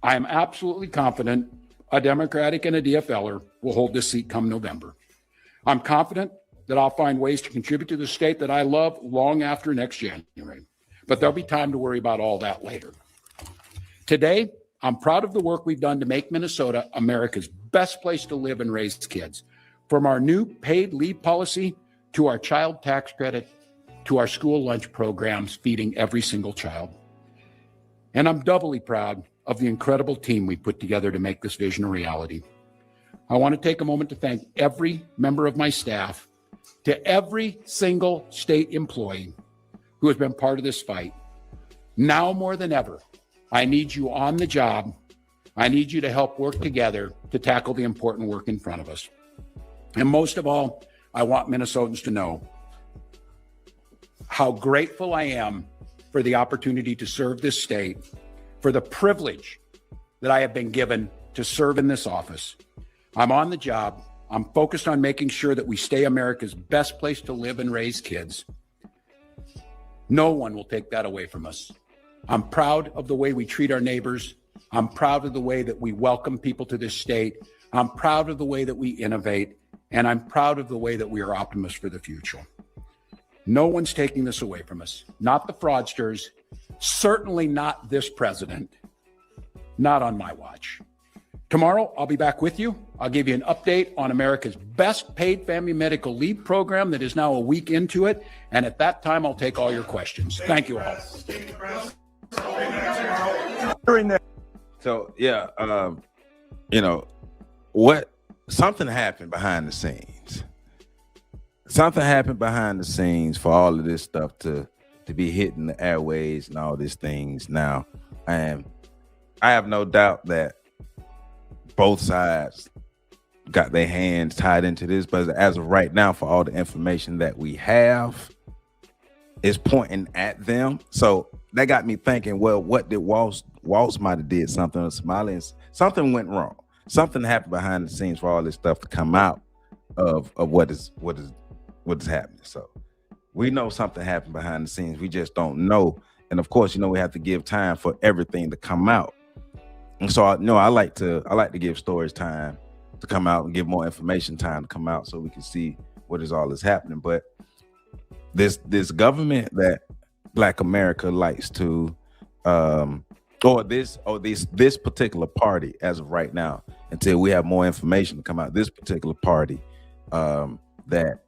I am absolutely confident a Democratic and a DFLer will hold this seat come November. I'm confident that I'll find ways to contribute to the state that I love long after next January. But there'll be time to worry about all that later. Today, I'm proud of the work we've done to make Minnesota America's best place to live and raise kids. From our new paid leave policy to our child tax credit to our school lunch programs feeding every single child. And I'm doubly proud of the incredible team we put together to make this vision a reality. I want to take a moment to thank every member of my staff, to every single state employee who has been part of this fight. Now more than ever, I need you on the job. I need you to help work together to tackle the important work in front of us. And most of all, I want Minnesotans to know how grateful I am for the opportunity to serve this state, for the privilege that I have been given to serve in this office. I'm on the job. I'm focused on making sure that we stay America's best place to live and raise kids. No one will take that away from us. I'm proud of the way we treat our neighbors. I'm proud of the way that we welcome people to this state. I'm proud of the way that we innovate. And I'm proud of the way that we are optimists for the future. No one's taking this away from us. Not the fraudsters, certainly not this president, not on my watch. Tomorrow, I'll be back with you. I'll give you an update on America's best paid family medical leave program that is now a week into it. And at that time, I'll take all your questions. Thank you all. So, yeah, something happened behind the scenes. Something happened behind the scenes for all of this stuff to be hitting the airways and all these things now. And I have no doubt that both sides got their hands tied into this, but as of right now, for all the information that we have, is pointing at them. So that got me thinking, well, what did Walz Walz might have did something, or Somalians, something went wrong. Something happened behind the scenes for all this stuff to come out of what is happening. So we know something happened behind the scenes. We just don't know. And of course, we have to give time for everything to come out. And so I like to give stories time to come out and give more information time to come out so we can see what is all is happening. But this government that Black America likes to or this particular party as of right now, until we have more information to come out, this particular party that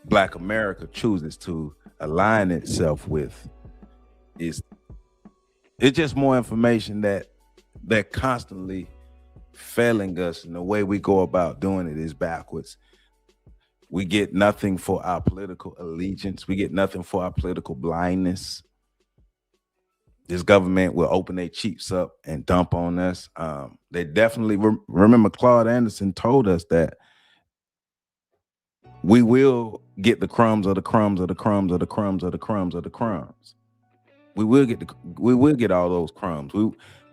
Black America chooses to align itself with it's just more information that they're constantly failing us, and the way we go about doing it is backwards. We get nothing for our political allegiance. We get nothing for our political blindness. This government will open their cheeks up and dump on us. They definitely remember Claude Anderson told us that we will get the crumbs of the crumbs of the crumbs of the crumbs of the crumbs of the crumbs. We will get all those crumbs.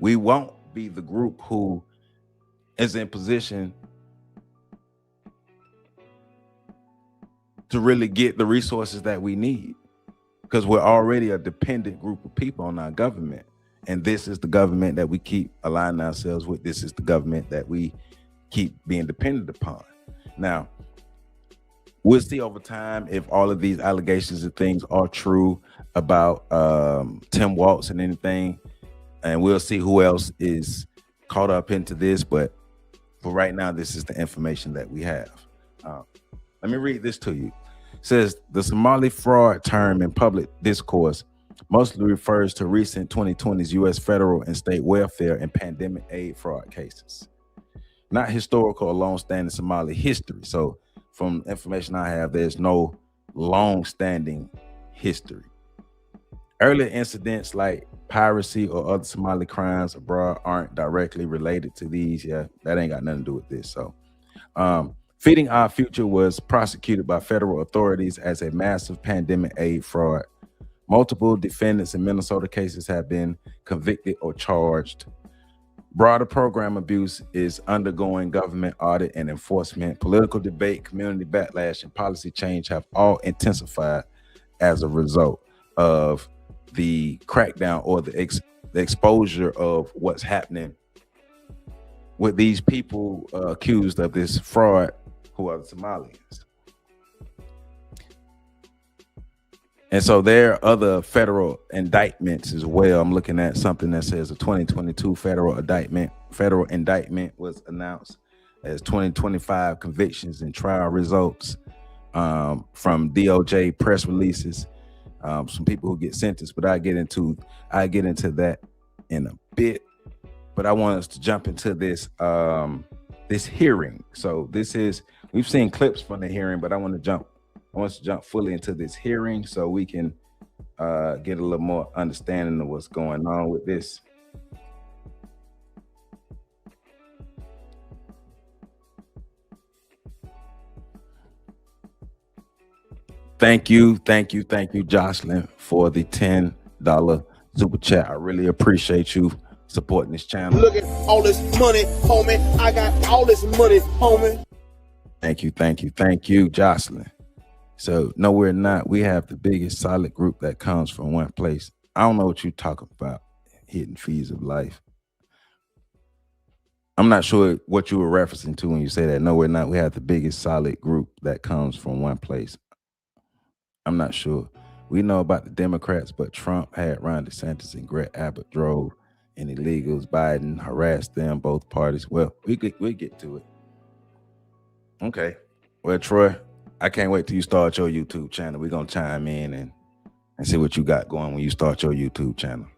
We won't be the group who is in position to really get the resources that we need, because we're already a dependent group of people on our government. And this is the government that we keep aligning ourselves with. This is the government that we keep being dependent upon. Now, we'll see over time if all of these allegations and things are true about Tim Walz and anything. And we'll see who else is caught up into this. But for right now, this is the information that we have. Let me read this to you. It says, the Somali fraud term in public discourse mostly refers to recent 2020's U.S. federal and state welfare and pandemic aid fraud cases, not historical or long-standing Somali history. So from information I have, there's no long-standing history. Earlier incidents like piracy or other Somali crimes abroad aren't directly related to these. Yeah, that ain't got nothing to do with this. So Feeding Our Future was prosecuted by federal authorities as a massive pandemic aid fraud. Multiple defendants in Minnesota cases have been convicted or charged. Broader program abuse is undergoing government audit and enforcement. Political debate, community backlash, and policy change have all intensified as a result of the crackdown or the exposure of what's happening with these people accused of this fraud, who are the Somalians. And so there are other federal indictments as well. I'm looking at something that says a 2022 federal indictment was announced as 2025 convictions and trial results from DOJ press releases. Some people who get sentenced, but I get into that in a bit. But I want us to jump into this this hearing. So we've seen clips from the hearing, but I want us to jump fully into this hearing so we can get a little more understanding of what's going on with this. Thank you, Jocelyn, for the $10 super chat. I really appreciate you supporting this channel. Look at all this money, homie. I got all this money, homie. Thank you, Jocelyn. So no, we're not. We have the biggest solid group that comes from one place. I don't know what you're talking about, hidden fees of life. I'm not sure what you were referencing to when you say that. No, we're not. We have the biggest solid group that comes from one place. I'm not sure. We know about the Democrats, but Trump had Ron DeSantis and Greg Abbott drove in illegals. Biden harassed them, both parties. Well, we get to it. Okay. Well, Troy, I can't wait till you start your YouTube channel. We're going to chime in and see what you got going when you start your YouTube channel.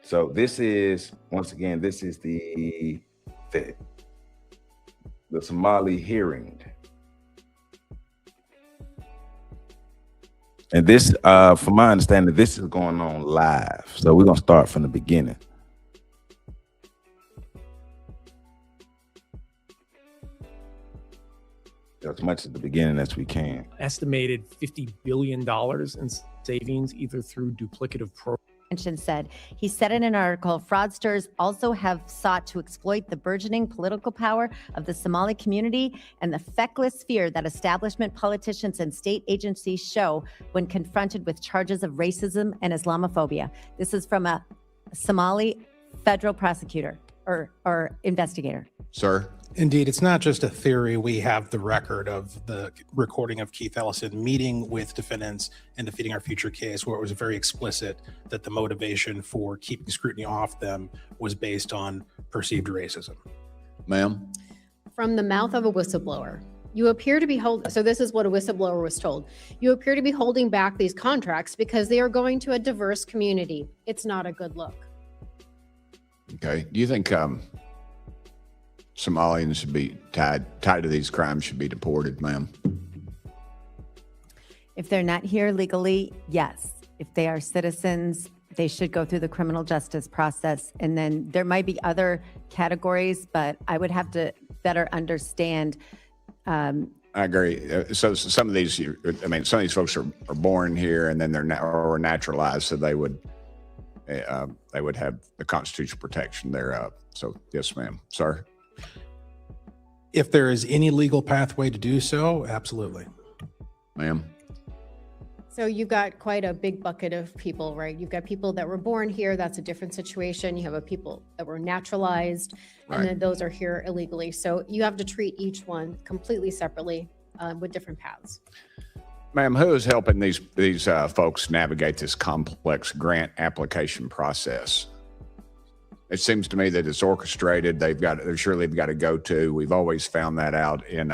So this is, once again, this is the Somali hearing. And this, from my understanding, this is going on live. So we're going to start from the beginning. As much at the beginning as we can. Estimated $50 billion in savings, either through duplicative programs said. He said in an article, fraudsters also have sought to exploit the burgeoning political power of the Somali community and the feckless fear that establishment politicians and state agencies show when confronted with charges of racism and Islamophobia. This is from a Somali federal prosecutor or investigator. Sir? Indeed, it's not just a theory. We have the record of the recording of Keith Ellison meeting with defendants in Defeating Our Future case, where it was very explicit that the motivation for keeping scrutiny off them was based on perceived racism. Ma'am? From the mouth of a whistleblower. You appear to be so this is what a whistleblower was told. You appear to be holding back these contracts because they are going to a diverse community. It's not a good look. Okay. Do you think Somalians should be tied to these crimes should be deported, ma'am? If they're not here legally, yes. If they are citizens, they should go through the criminal justice process. And then there might be other categories, but I would have to better understand. I agree. So some of these, some of these folks are born here and then they're naturalized, so they would have the constitutional protection thereof. So yes, ma'am. Sir? If there is any legal pathway to do so, absolutely. Ma'am? So you've got quite a big bucket of people, right? You've got people that were born here. That's a different situation. You have a people that were naturalized, and then those are here illegally. So you have to treat each one completely separately with different paths. Ma'am, who is helping these folks navigate this complex grant application process? It seems to me that it's orchestrated. They've got to go to. We've always found that out in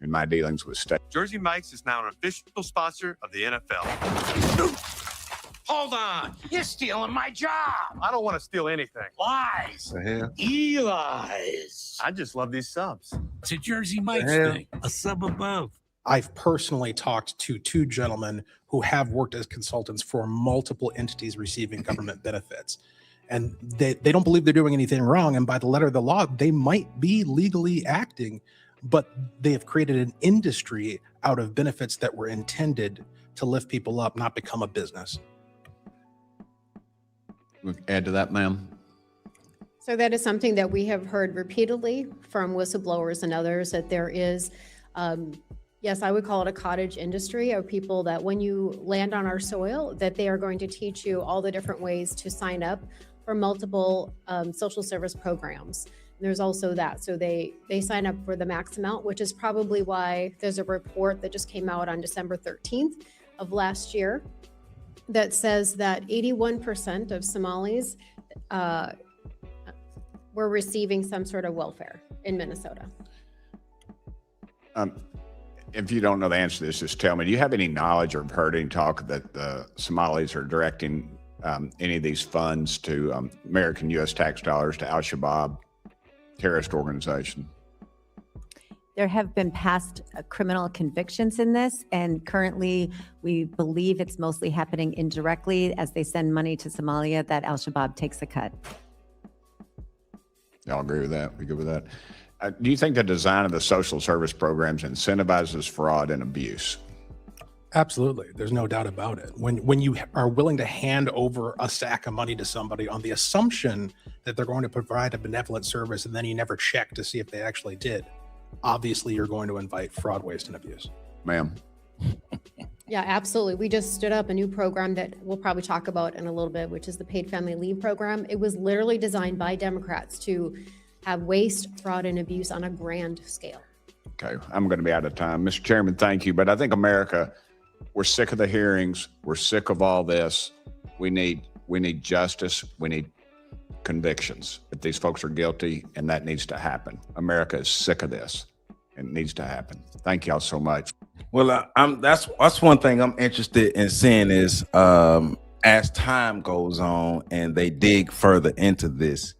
my dealings with state. Jersey Mike's is now an official sponsor of the NFL. Hold on, you're stealing my job. I don't want to steal anything. Lies. The hell? Eli's. I just love these subs. It's a Jersey Mike's thing. A sub above. I've personally talked to two gentlemen who have worked as consultants for multiple entities receiving government benefits. And they don't believe they're doing anything wrong. And by the letter of the law, they might be legally acting, but they have created an industry out of benefits that were intended to lift people up, not become a business. Add to that, ma'am. So that is something that we have heard repeatedly from whistleblowers and others, that there is, yes, I would call it a cottage industry of people that when you land on our soil, that they are going to teach you all the different ways to sign up for multiple social service programs. And there's also that. So they sign up for the max amount, which is probably why there's a report that just came out on December 13th of last year that says that 81% of Somalis were receiving some sort of welfare in Minnesota. If you don't know the answer to this, just tell me. Do you have any knowledge or have heard any talk that the Somalis are directing any of these funds to American U.S. tax dollars to Al-Shabaab terrorist organization? There have been past criminal convictions in this, and currently we believe it's mostly happening indirectly as they send money to Somalia that Al-Shabaab takes a cut. Y'all agree with that? We good with that? Do you think the design of the social service programs incentivizes fraud and abuse? Absolutely. There's no doubt about it. When you are willing to hand over a sack of money to somebody on the assumption that they're going to provide a benevolent service, and then you never check to see if they actually did, obviously you're going to invite fraud, waste, and abuse. Ma'am. Yeah, absolutely. We just stood up a new program that we'll probably talk about in a little bit, which is the Paid Family Leave Program. It was literally designed by Democrats to have waste, fraud, and abuse on a grand scale. Okay, I'm going to be out of time. Mr. Chairman, thank you. But I think America, we're sick of the hearings. We're sick of all this. We need justice. We need convictions. If these folks are guilty, and that needs to happen. America is sick of this. It needs to happen. Thank y'all so much. Well, that's one thing I'm interested in seeing is as time goes on and they dig further into this,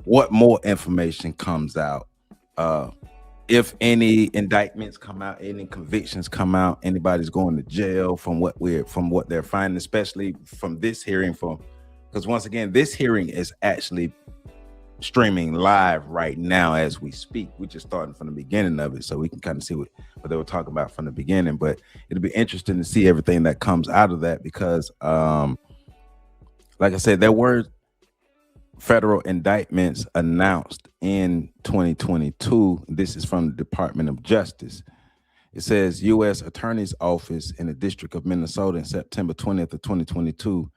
what more information comes out? If any indictments come out, any convictions come out, anybody's going to jail from what they're finding, especially from this hearing, because once again, this hearing is actually streaming live right now as we speak. We're just starting from the beginning of it, so we can kind of see what they were talking about from the beginning. But it'll be interesting to see everything that comes out of that, because like I said, there were federal indictments announced in 2022. This is from the Department of Justice. It says U.S. Attorney's Office in the District of Minnesota in September 20th of 2022.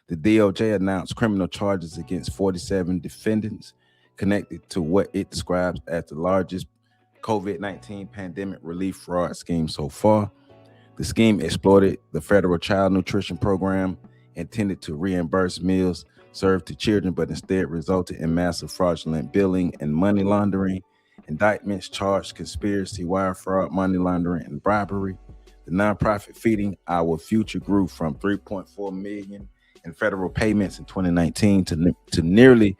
The DOJ announced criminal charges against 47 defendants connected to what it describes as the largest COVID-19 pandemic relief fraud scheme so far. The scheme exploited the federal child nutrition program intended to reimburse meals served to children, but instead resulted in massive fraudulent billing and money laundering. Indictments charged conspiracy, wire fraud, money laundering, and bribery. The nonprofit Feeding Our Future grew from $3.4 million in federal payments in 2019 to nearly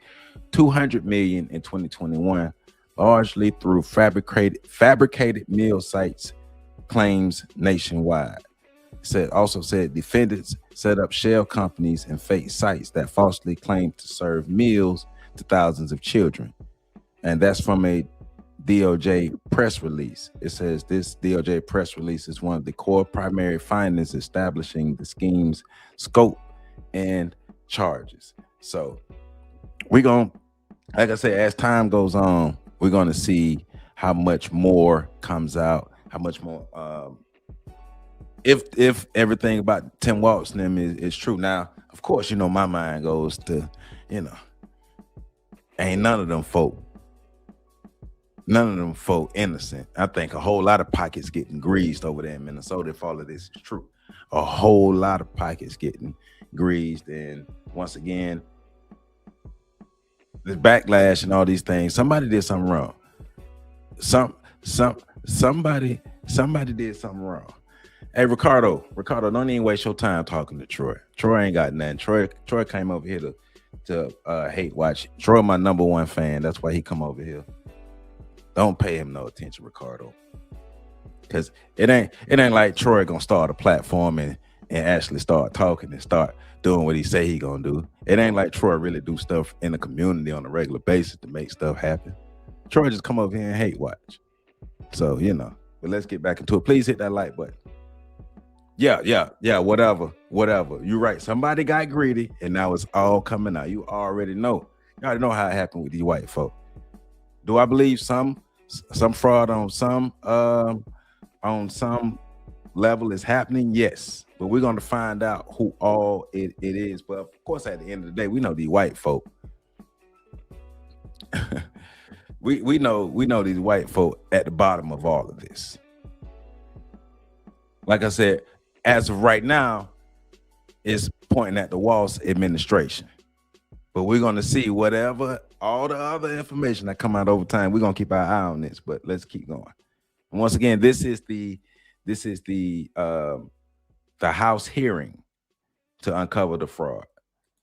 $200 million in 2021, largely through fabricated meal sites claims nationwide. Also said defendants set up shell companies and fake sites that falsely claimed to serve meals to thousands of children. And that's from a DOJ press release. It says this DOJ press release is one of the core primary findings establishing the scheme's scope and charges. So we're going, like I said, as time goes on, we're going to see how much more comes out, how much more if everything about Tim Walz and them is true. Now, of course, you know, my mind goes to, you know, ain't none of them folk innocent. I think a whole lot of pockets getting greased over there in Minnesota if all of this is true. A whole lot of pockets getting greased. And once again, the backlash and all these things, somebody did something wrong. Somebody did something wrong. Hey, Ricardo, don't even waste your time talking to Troy. Troy ain't got nothing. Troy came over here to hate watch. Troy, my #1 fan. That's why he come over here. Don't pay him no attention, Ricardo. Because it ain't like Troy gonna start a platform and actually start talking and start doing what he say he gonna do. It ain't like Troy really do stuff in the community on a regular basis to make stuff happen. Troy just come over here and hate watch. So, you know, but let's get back into it. Please hit that like button. Yeah, whatever. You're right. Somebody got greedy and now it's all coming out. You already know. You already know how it happened with these white folk. Do I believe some fraud on some level is happening? Yes, but we're going to find out who all it is. But of course, at the end of the day, we know these white folk. we know these white folk at the bottom of all of this. Like I said, as of right now, it's pointing at the Walz administration. But we're going to see whatever, all the other information that come out over time. We're going to keep our eye on this, but let's keep going. And once again, this is the House hearing to uncover the fraud.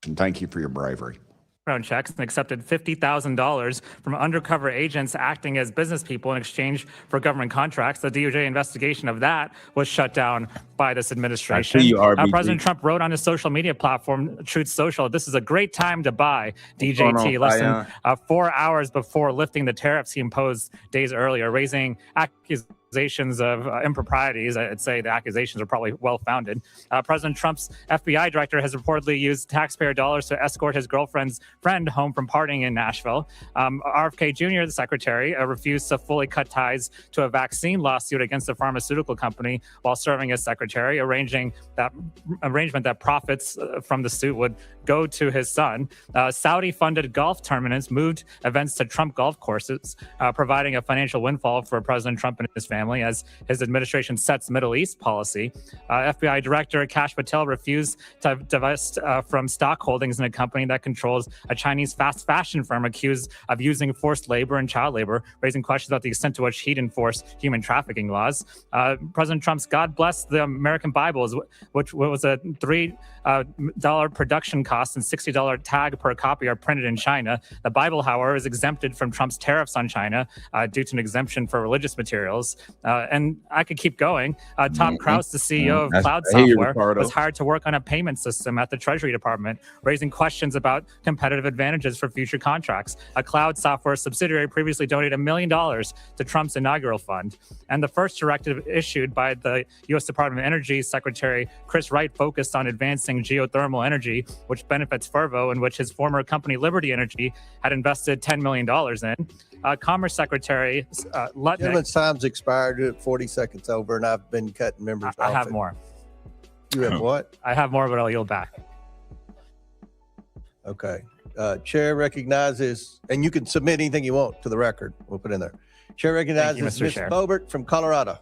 And thank you for your bravery. Background checks and accepted $50,000 from undercover agents acting as business people in exchange for government contracts. The DOJ investigation of that was shut down by this administration. I see you, RBG. President Trump wrote on his social media platform, Truth Social, "This is a great time to buy DJT," less than 4 hours before lifting the tariffs he imposed days earlier, raising accusations of improprieties. I'd say the accusations are probably well-founded. President Trump's FBI director has reportedly used taxpayer dollars to escort his girlfriend's friend home from partying in Nashville. RFK Jr., the secretary, refused to fully cut ties to a vaccine lawsuit against a pharmaceutical company while serving as secretary, arrangement that profits from the suit would go to his son. Saudi-funded golf tournaments moved events to Trump golf courses, providing a financial windfall for President Trump and his family as his administration sets Middle East policy. FBI Director Kash Patel refused to divest from stock holdings in a company that controls a Chinese fast fashion firm accused of using forced labor and child labor, raising questions about the extent to which he'd enforce human trafficking laws. President Trump's God Bless the American Bible, which was a $3 production cost and $60 tag per copy, are printed in China. The Bible, however, is exempted from Trump's tariffs on China due to an exemption for religious materials. And I could keep going. Tom Kraus, the CEO of That's- Cloud I hear you, Software, Ricardo. was hired to work on a payment system at the Treasury Department, raising questions about competitive advantages for future contracts. A Cloud Software subsidiary previously donated $1 million to Trump's inaugural fund. And the first directive issued by the U.S. Department of Energy Secretary Chris Wright focused on advancing geothermal energy, which benefits Fervo, in which his former company Liberty Energy had invested $10 million in. Commerce Secretary Lutnick. Gentleman's time's expired. 40 seconds over, and I've been cutting members I off. have more. You have what? I have more, but I'll yield back. Okay. Chair recognizes, and you can submit anything you want to the record. We'll put in there. Chair recognizes Mr. Ms. Chair. Bobert from Colorado.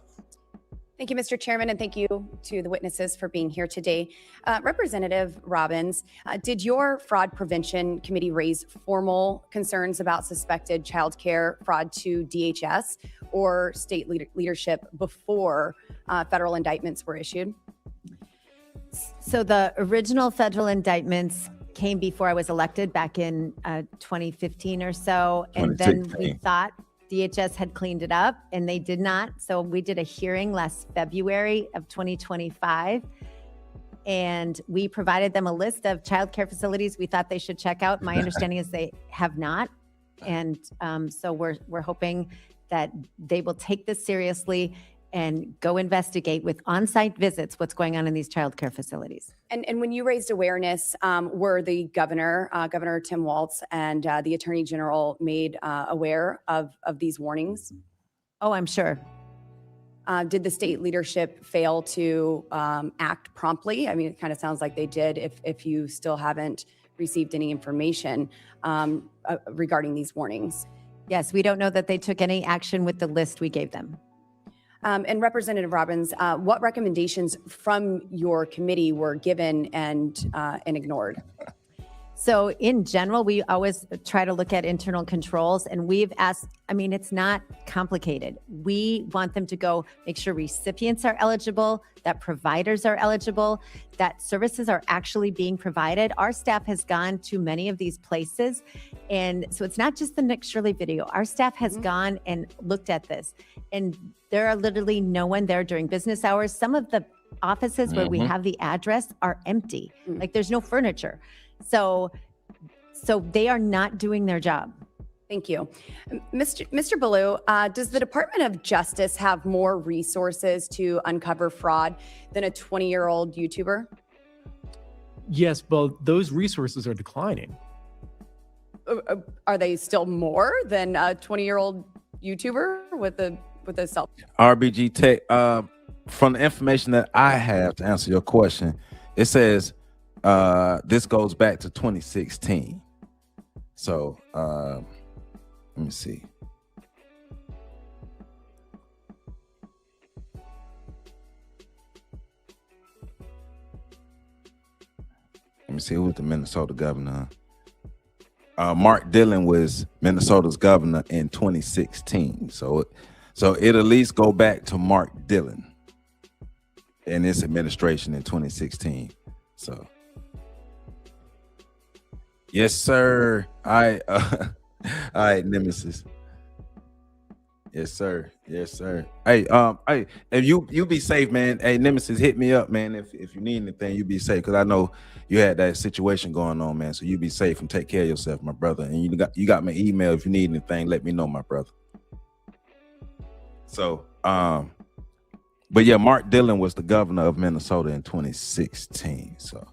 Thank you, Mr. Chairman, and thank you to the witnesses for being here today. Representative Robbins, did your fraud prevention committee raise formal concerns about suspected child care fraud to DHS or state leadership before federal indictments were issued? So the original federal indictments came before I was elected back in 2015 or so. And then we 2016. thought DHS had cleaned it up, and they did not. So we did a hearing last February of 2025, and we provided them a list of child care facilities we thought they should check out. My understanding is they have not. And so we're hoping that they will take this seriously and go investigate with on-site visits what's going on in these child care facilities. And when you raised awareness, were the governor, Governor Tim Walz, and the Attorney General made aware of these warnings? Oh, I'm sure. Did the state leadership fail to act promptly? I mean, it kind of sounds like they did if you still haven't received any information regarding these warnings. Yes, we don't know that they took any action with the list we gave them. And Representative Robbins, what recommendations from your committee were given and ignored? So in general, we always try to look at internal controls, and we've asked, I mean, it's not complicated. We want them to go make sure recipients are eligible, that providers are eligible, that services are actually being provided. Our staff has gone to many of these places. And so it's not just the Nick Shirley video. Our staff has gone and looked at this, and there are literally no one there during business hours. Some of the offices where we have the address are empty. Like there's no furniture. So they are not doing their job. Thank you. Mr. Ballou, does the Department of Justice have more resources to uncover fraud than a 20-year-old YouTuber? Yes, but those resources are declining. Are they still more than a 20-year-old YouTuber with a cell? RBG Tech, from the information that I have to answer your question, it says this goes back to 2016. So let me see. Let me see who was the Minnesota governor. Mark Dillon was Minnesota's governor in 2016. So it at least go back to Mark Dillon and his administration in 2016. So yes, sir. All right, Nemesis. Yes, sir. Yes, sir. Hey, if you be safe, man. Hey, Nemesis, hit me up, man. If you need anything, you be safe, because I know you had that situation going on, man. So you be safe and take care of yourself, my brother. And you got my email. If you need anything, let me know, my brother. So, but yeah, Mark Dillon was the governor of Minnesota in 2016. So,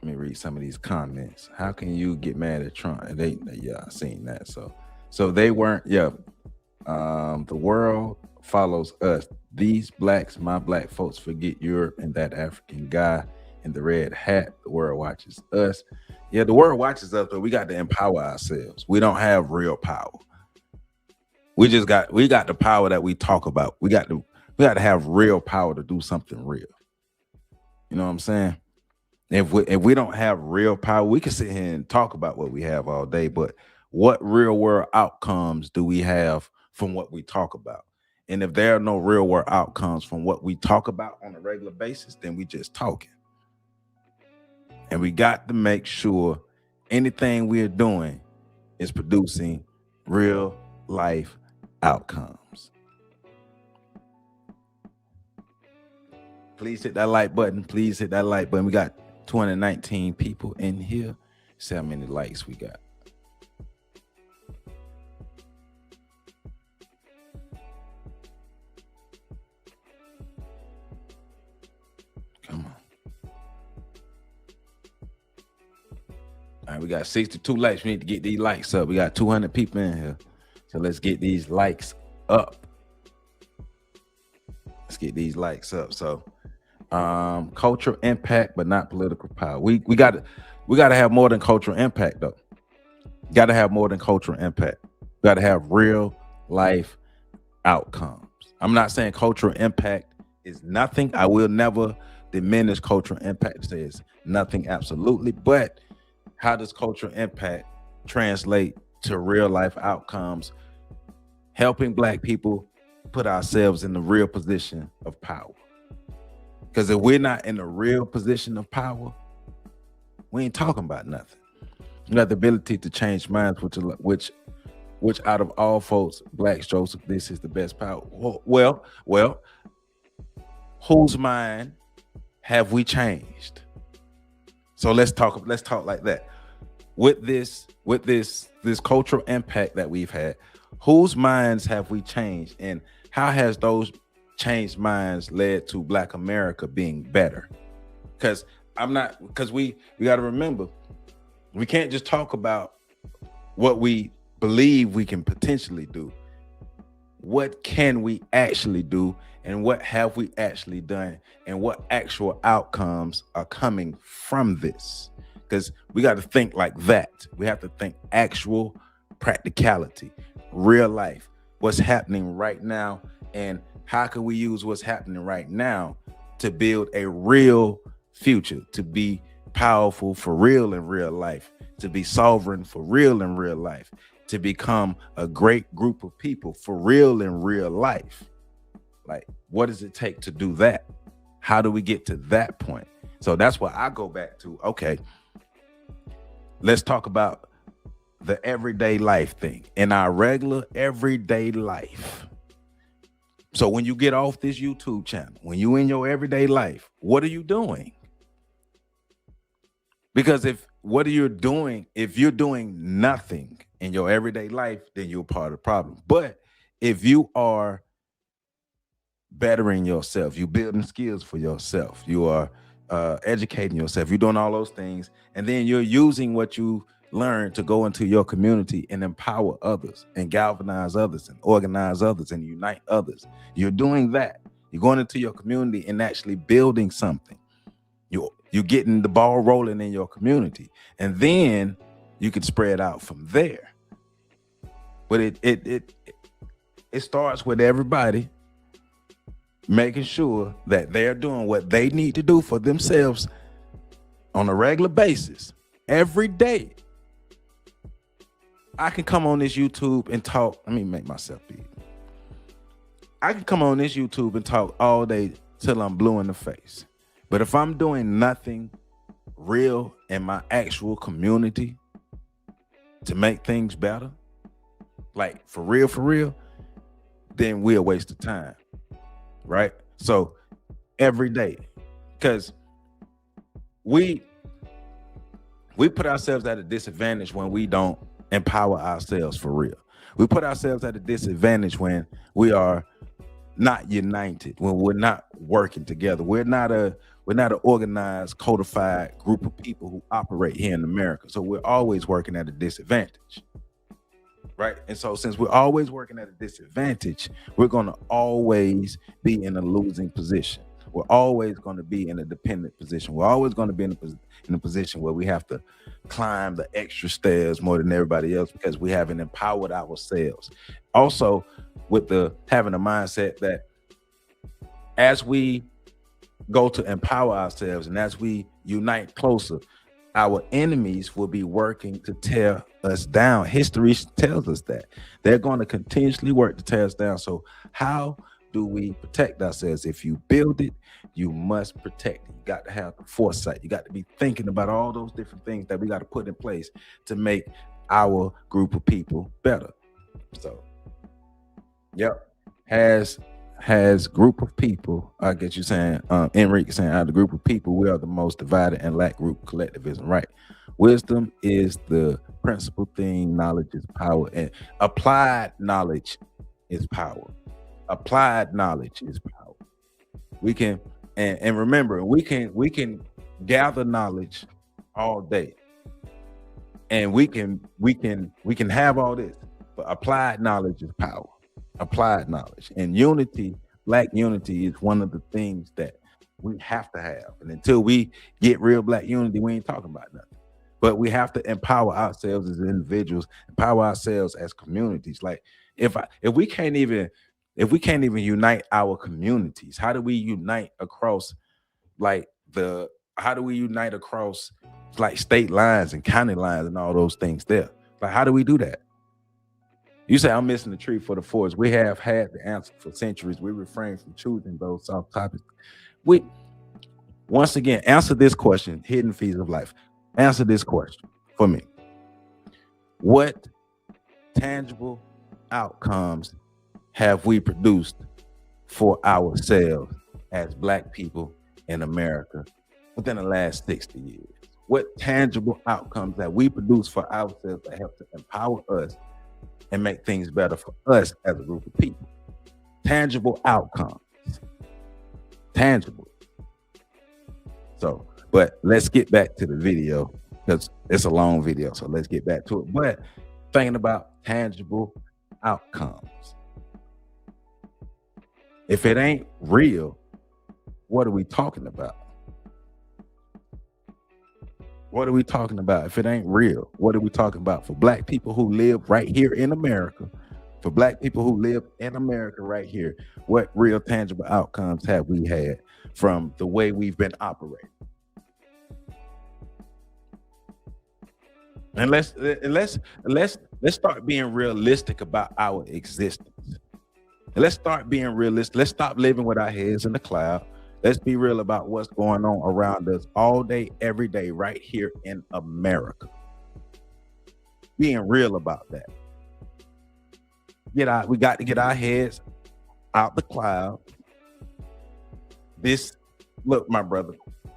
let me read some of these comments. How can you get mad at Trump? And yeah, I seen that. So they weren't. Yeah, the world follows us. These blacks, my black folks, forget Europe and that African guy in the red hat. The world watches us. Yeah, the world watches us, but we got to empower ourselves. We don't have real power. We got the power that we talk about. We got to have real power to do something real. You know what I'm saying? If we don't have real power, we can sit here and talk about what we have all day, but what real world outcomes do we have from what we talk about? And if there are no real world outcomes from what we talk about on a regular basis, then we just talking. And we got to make sure anything we're doing is producing real life outcomes. Please hit that like button. Please hit that like button. We got 219 people in here. See how many likes we got. Come on. All right, we got 62 likes. We need to get these likes up. We got 200 people in here. So let's get these likes up. Let's get these likes up. So cultural impact, but not political power. We got to have more than cultural impact, though. Got to have more than cultural impact. Got to have real life outcomes. I'm not saying cultural impact is nothing. I will never diminish cultural impact. Say it's nothing, absolutely. But how does cultural impact translate to real life outcomes? Helping Black people put ourselves in the real position of power. Because if we're not in the real position of power, we ain't talking about nothing. We got the ability to change minds, which out of all folks, Blacks, Joseph, this is the best power. Well, whose mind have we changed? So let's talk like that. With this cultural impact that we've had, whose minds have we changed, and how has those changed minds led to Black America being better? Because we got to remember, we can't just talk about what we believe we can potentially do. What can we actually do, and what have we actually done, and what actual outcomes are coming from this? Because we got to think like that. We have to think actual practicality, real life, what's happening right now, and how can we use what's happening right now to build a real future, to be powerful for real in real life, to be sovereign for real in real life, to become a great group of people for real in real life. Like, what does it take to do that? How do we get to that point? So that's why I go back to, okay, let's talk about the everyday life thing, in our regular everyday life. So when you get off this YouTube channel, when you in your everyday life, what are you doing? Because if you're doing nothing in your everyday life, then you're part of the problem. But if you are bettering yourself, you're building skills for yourself, you are educating yourself, you're doing all those things, and then you're using what you learn to go into your community and empower others and galvanize others and organize others and unite others. You're doing that. You're going into your community and actually building something. You're getting the ball rolling in your community, and then you can spread out from there. But it starts with everybody making sure that they're doing what they need to do for themselves on a regular basis, every day. I can come on this YouTube and talk. Let me make myself big. I can come on this YouTube and talk all day till I'm blue in the face. But if I'm doing nothing real in my actual community to make things better, like for real, then we're a waste of time, right? So every day, because we put ourselves at a disadvantage when we don't empower ourselves for real. We put ourselves at a disadvantage when we are not united, when we're not working together. We're not an organized, codified group of people who operate here in America. So we're always working at a disadvantage, right? And so since we're always working at a disadvantage, we're going to always be in a losing position. We're always going to be in a dependent position. We're always going to be in a position where we have to climb the extra stairs more than everybody else because we haven't empowered ourselves. Also, with having a mindset that as we go to empower ourselves and as we unite closer, our enemies will be working to tear us down. History tells us that they're going to continuously work to tear us down. So how do we protect ourselves? If you build it, you must protect it. You got to have the foresight. You got to be thinking about all those different things that we got to put in place to make our group of people better. So Yep. Has group of people, I get you saying, Enrique saying, out of the group of people, we are the most divided and lack group collectivism, right? Wisdom is the principal thing, knowledge is power, and applied knowledge is power. Applied knowledge is power. We can, and remember, we can gather knowledge all day. And we can have all this, but applied knowledge is power. Applied knowledge and unity, black unity is one of the things that we have to have. And until we get real black unity, we ain't talking about nothing. But we have to empower ourselves as individuals, empower ourselves as communities. Like if we can't even unite our communities, how do we unite across like state lines and county lines and all those things there? Like how do we do that? You say I'm missing the tree for the forest. We have had the answer for centuries. We refrain from choosing those soft topics. We once again answer this question, hidden fees of life. Answer this question for me. What tangible outcomes have we produced for ourselves as black people in America within the last 60 years? What tangible outcomes have we produced for ourselves that help to empower us and make things better for us as a group of people? Tangible outcomes. Tangible. So, but let's get back to the video because it's a long video. So let's get back to it. But thinking about tangible outcomes. If it ain't real, what are we talking about? What are we talking about? If it ain't real, what are we talking about? For black people who live right here in America, for black people who live in America right here, what real tangible outcomes have we had from the way we've been operating? And let's start being realistic about our existence. And let's start being realistic. Let's stop living with our heads in the cloud. Let's be real about what's going on around us all day, every day, right here in America. Being real about that. We got to get our heads out the cloud. Look, my brother,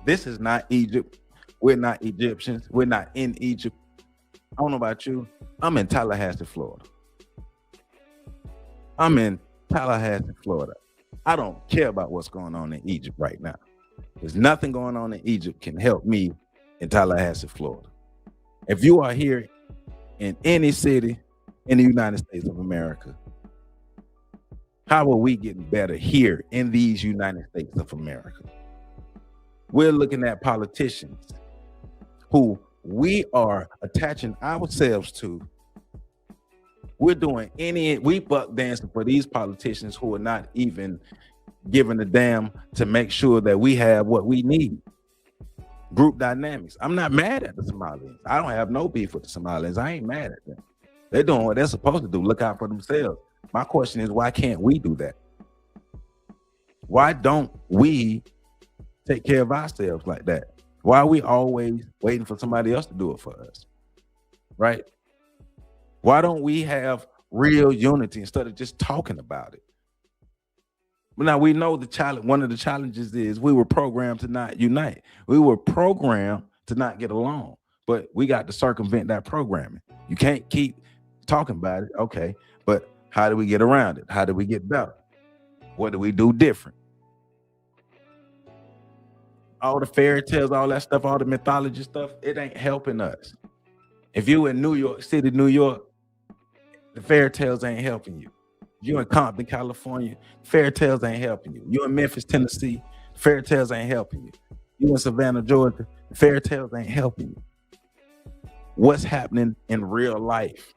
this is not Egypt. We're not Egyptians. We're not in Egypt. I don't know about you. I'm in Tallahassee, Florida. I don't care about what's going on in Egypt right now. There's nothing going on in Egypt can help me in Tallahassee, Florida. If you are here in any city in the United States of America, how are we getting better here in these United States of America? We're looking at politicians who we are attaching ourselves to. We buck dancing for these politicians who are not even giving a damn to make sure that we have what we need. Group dynamics. I'm not mad at the Somalians. I don't have no beef with the Somalians. I ain't mad at them. They're doing what they're supposed to do. Look out for themselves. My question is, why can't we do that? Why don't we take care of ourselves like that? Why are we always waiting for somebody else to do it for us? Right? Why don't we have real unity instead of just talking about it? Now we know the challenge. One of the challenges is we were programmed to not unite. We were programmed to not get along, but we got to circumvent that programming. You can't keep talking about it. Okay, but how do we get around it? How do we get better? What do we do different? All the fairy tales, all that stuff, all the mythology stuff, it ain't helping us. If you in New York City, New York, the fairy tales ain't helping you. You in Compton, California, fairy tales ain't helping you. You in Memphis, Tennessee, fairy tales ain't helping you. You in Savannah, Georgia, fairy tales ain't helping you. What's happening in real life?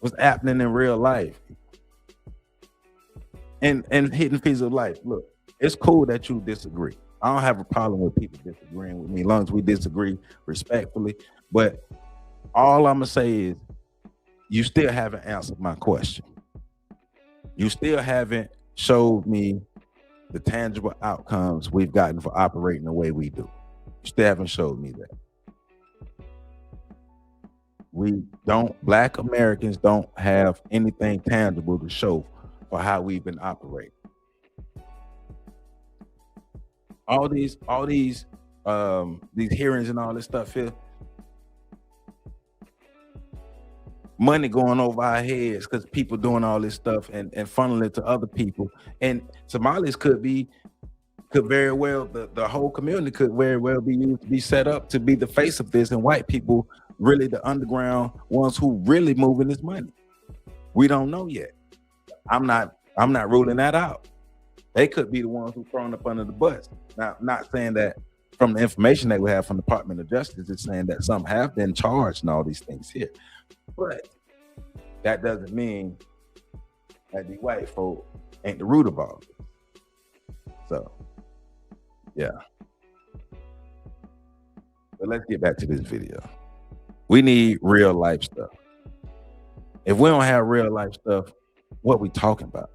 What's happening in real life? And hidden fees of life. Look, it's cool that you disagree. I don't have a problem with people disagreeing with me, as long as we disagree respectfully. But all I'm gonna say is, you still haven't answered my question. You still haven't showed me the tangible outcomes we've gotten for operating the way we do. You still haven't showed me that. Black Americans don't have anything tangible to show for how we've been operating. All these hearings and all this stuff here, money going over our heads because people doing all this stuff and funneling it to other people. And Somalis could very well, the whole community could very well be used to be set up to be the face of this, and white people really the underground ones who really moving this money. We don't know yet. I'm not ruling that out. They could be the ones who thrown up under the bus. Now, not saying that from the information that we have from the Department of Justice, it's saying that some have been charged and all these things here. But that doesn't mean that the white folk ain't the root of all this. So, yeah. But let's get back to this video. We need real life stuff. If we don't have real life stuff, what we talking about?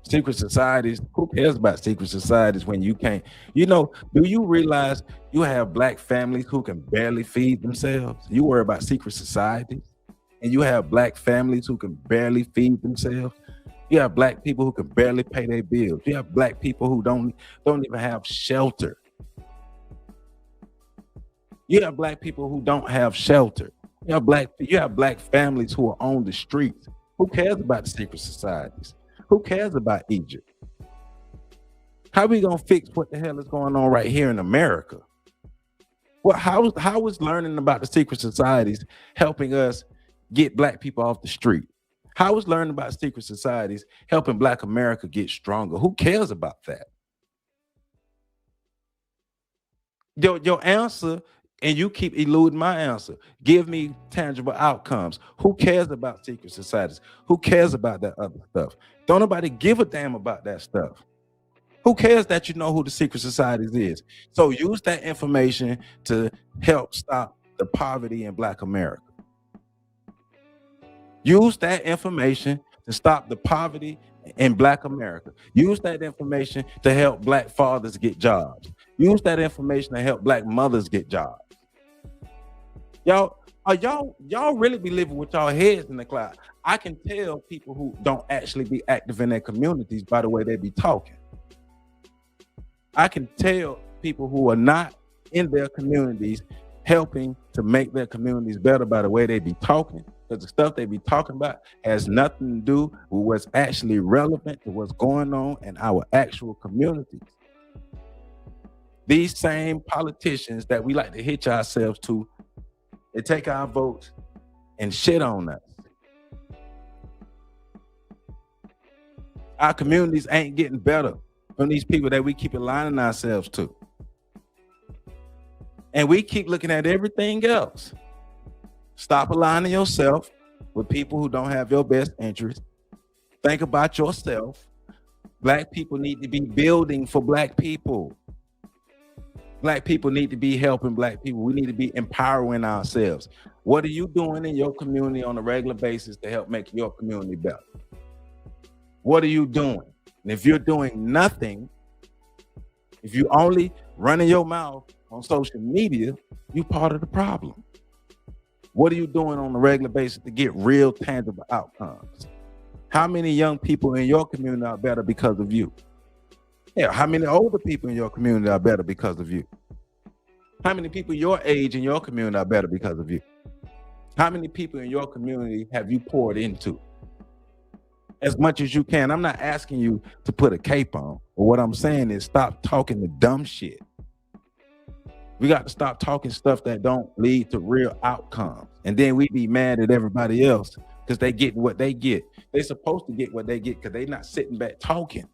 Secret societies, who cares about secret societies when you can't? You know, do you realize you have black families who can barely feed themselves? You worry about secret societies, and you have black families who can barely feed themselves. You have black people who can barely pay their bills. You have black people who don't even have shelter. You have black people who don't have shelter. You have black families who are on the streets. Who cares about the secret societies? Who cares about Egypt? How are we gonna fix what the hell is going on right here in America? Well, how is learning about the secret societies helping us get black people off the street? How is learning about secret societies helping Black America get stronger? Who cares about that? Your answer, and you keep eluding my answer. Give me tangible outcomes. Who cares about secret societies? Who cares about that other stuff? Don't nobody give a damn about that stuff. Who cares that you know who the secret societies is? So use that information to help stop the poverty in Black America. Use that information to stop the poverty in Black America. Use that information to help Black fathers get jobs. Use that information to help Black mothers get jobs. Y'all really be living with y'all heads in the cloud. I can tell people who don't actually be active in their communities by the way they be talking. I can tell people who are not in their communities helping to make their communities better by the way they be talking, because the stuff they be talking about has nothing to do with what's actually relevant to what's going on in our actual communities. These same politicians that we like to hitch ourselves to, they take our votes and shit on us. Our communities ain't getting better from these people that we keep aligning ourselves to. And we keep looking at everything else. Stop aligning yourself with people who don't have your best interest. Think about yourself. Black people need to be building for Black people. Black people need to be helping Black people. We need to be empowering ourselves. What are you doing in your community on a regular basis to help make your community better? What are you doing? And if you're doing nothing, if you only running your mouth on social media, you part of the problem. What are you doing on a regular basis to get real tangible outcomes? How many young people in your community are better because of you? Yeah, how many older people in your community are better because of you? How many people your age in your community are better because of you? How many people in your community have you poured into? As much as you can. I'm not asking you to put a cape on, but what I'm saying is stop talking the dumb shit. We got to stop talking stuff that don't lead to real outcomes. And then we be mad at everybody else because they get what they get. They're supposed to get what they get because they're not sitting back talking.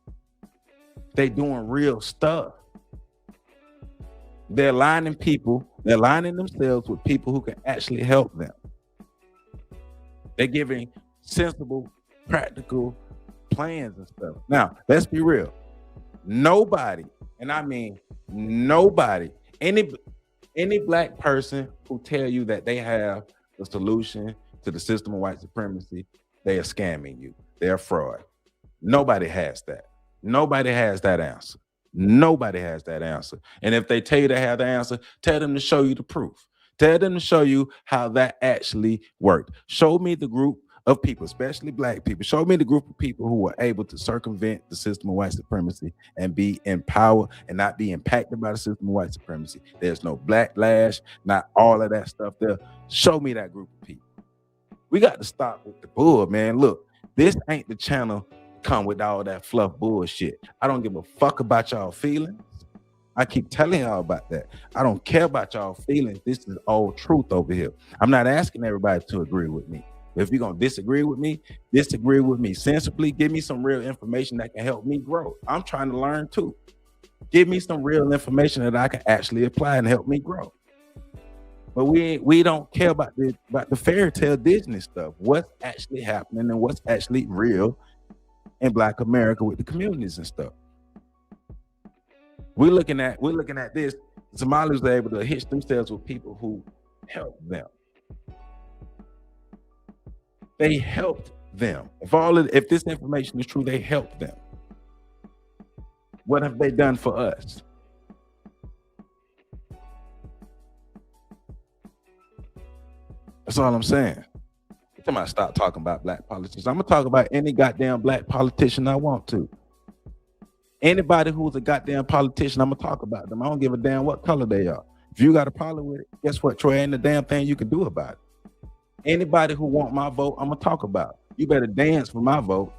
They doing real stuff. They're aligning people, they're aligning themselves with people who can actually help them. They're giving sensible, practical plans and stuff. Now, let's be real. Nobody, and I mean nobody, any Black person who tell you that they have the solution to the system of white supremacy, they are scamming you. They're fraud. Nobody has that. Nobody has that answer. Nobody has that answer. And if they tell you they have the answer, tell them to show you the proof. Tell them to show you how that actually worked. Show me the group of people, especially black people. Show me the group of people who were able to circumvent the system of white supremacy and be empowered and not be impacted by the system of white supremacy. There's no backlash, not all of that stuff there. Show me that group of people. We got to stop with the bull, man. Look, this ain't the channel come with all that fluff bullshit. I don't give a fuck about y'all feelings. I keep telling y'all about that. I don't care about y'all feelings. This is all truth over here. I'm not asking everybody to agree with me. If you're going to disagree with me sensibly. Give me some real information that can help me grow. I'm trying to learn too. Give me some real information that I can actually apply and help me grow. But we don't care about the fairy tale Disney stuff. What's actually happening and what's actually real in Black America with the communities and stuff. We're looking at this. Somalis are able to hitch themselves with people who help them. They helped them. If this information is true, they helped them. What have they done for us? That's all I'm saying. Until I stop talking about black politicians, I'm gonna talk about any goddamn black politician I want to. Anybody who's a goddamn politician, I'm gonna talk about them. I don't give a damn what color they are. If you got a problem with it, guess what, Troy? Ain't a damn thing you can do about it. Anybody who want my vote, I'm gonna talk about. You better dance for my vote.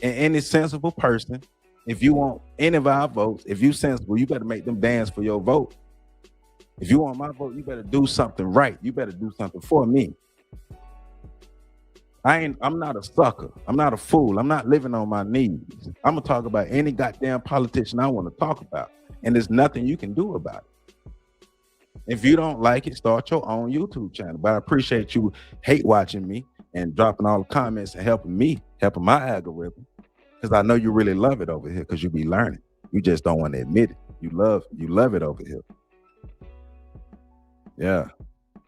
And any sensible person, if you want any of our votes, if you sensible, you better make them dance for your vote. If you want my vote, you better do something right. You better do something for me. I'm not a sucker. I'm not a fool. I'm not living on my knees. I'm gonna talk about any goddamn politician I want to talk about. And there's nothing you can do about it. If you don't like it, start your own YouTube channel. But I appreciate you hate watching me and dropping all the comments and helping my algorithm. Because I know you really love it over here because you be learning. You just don't want to admit it. You love it over here. Yeah.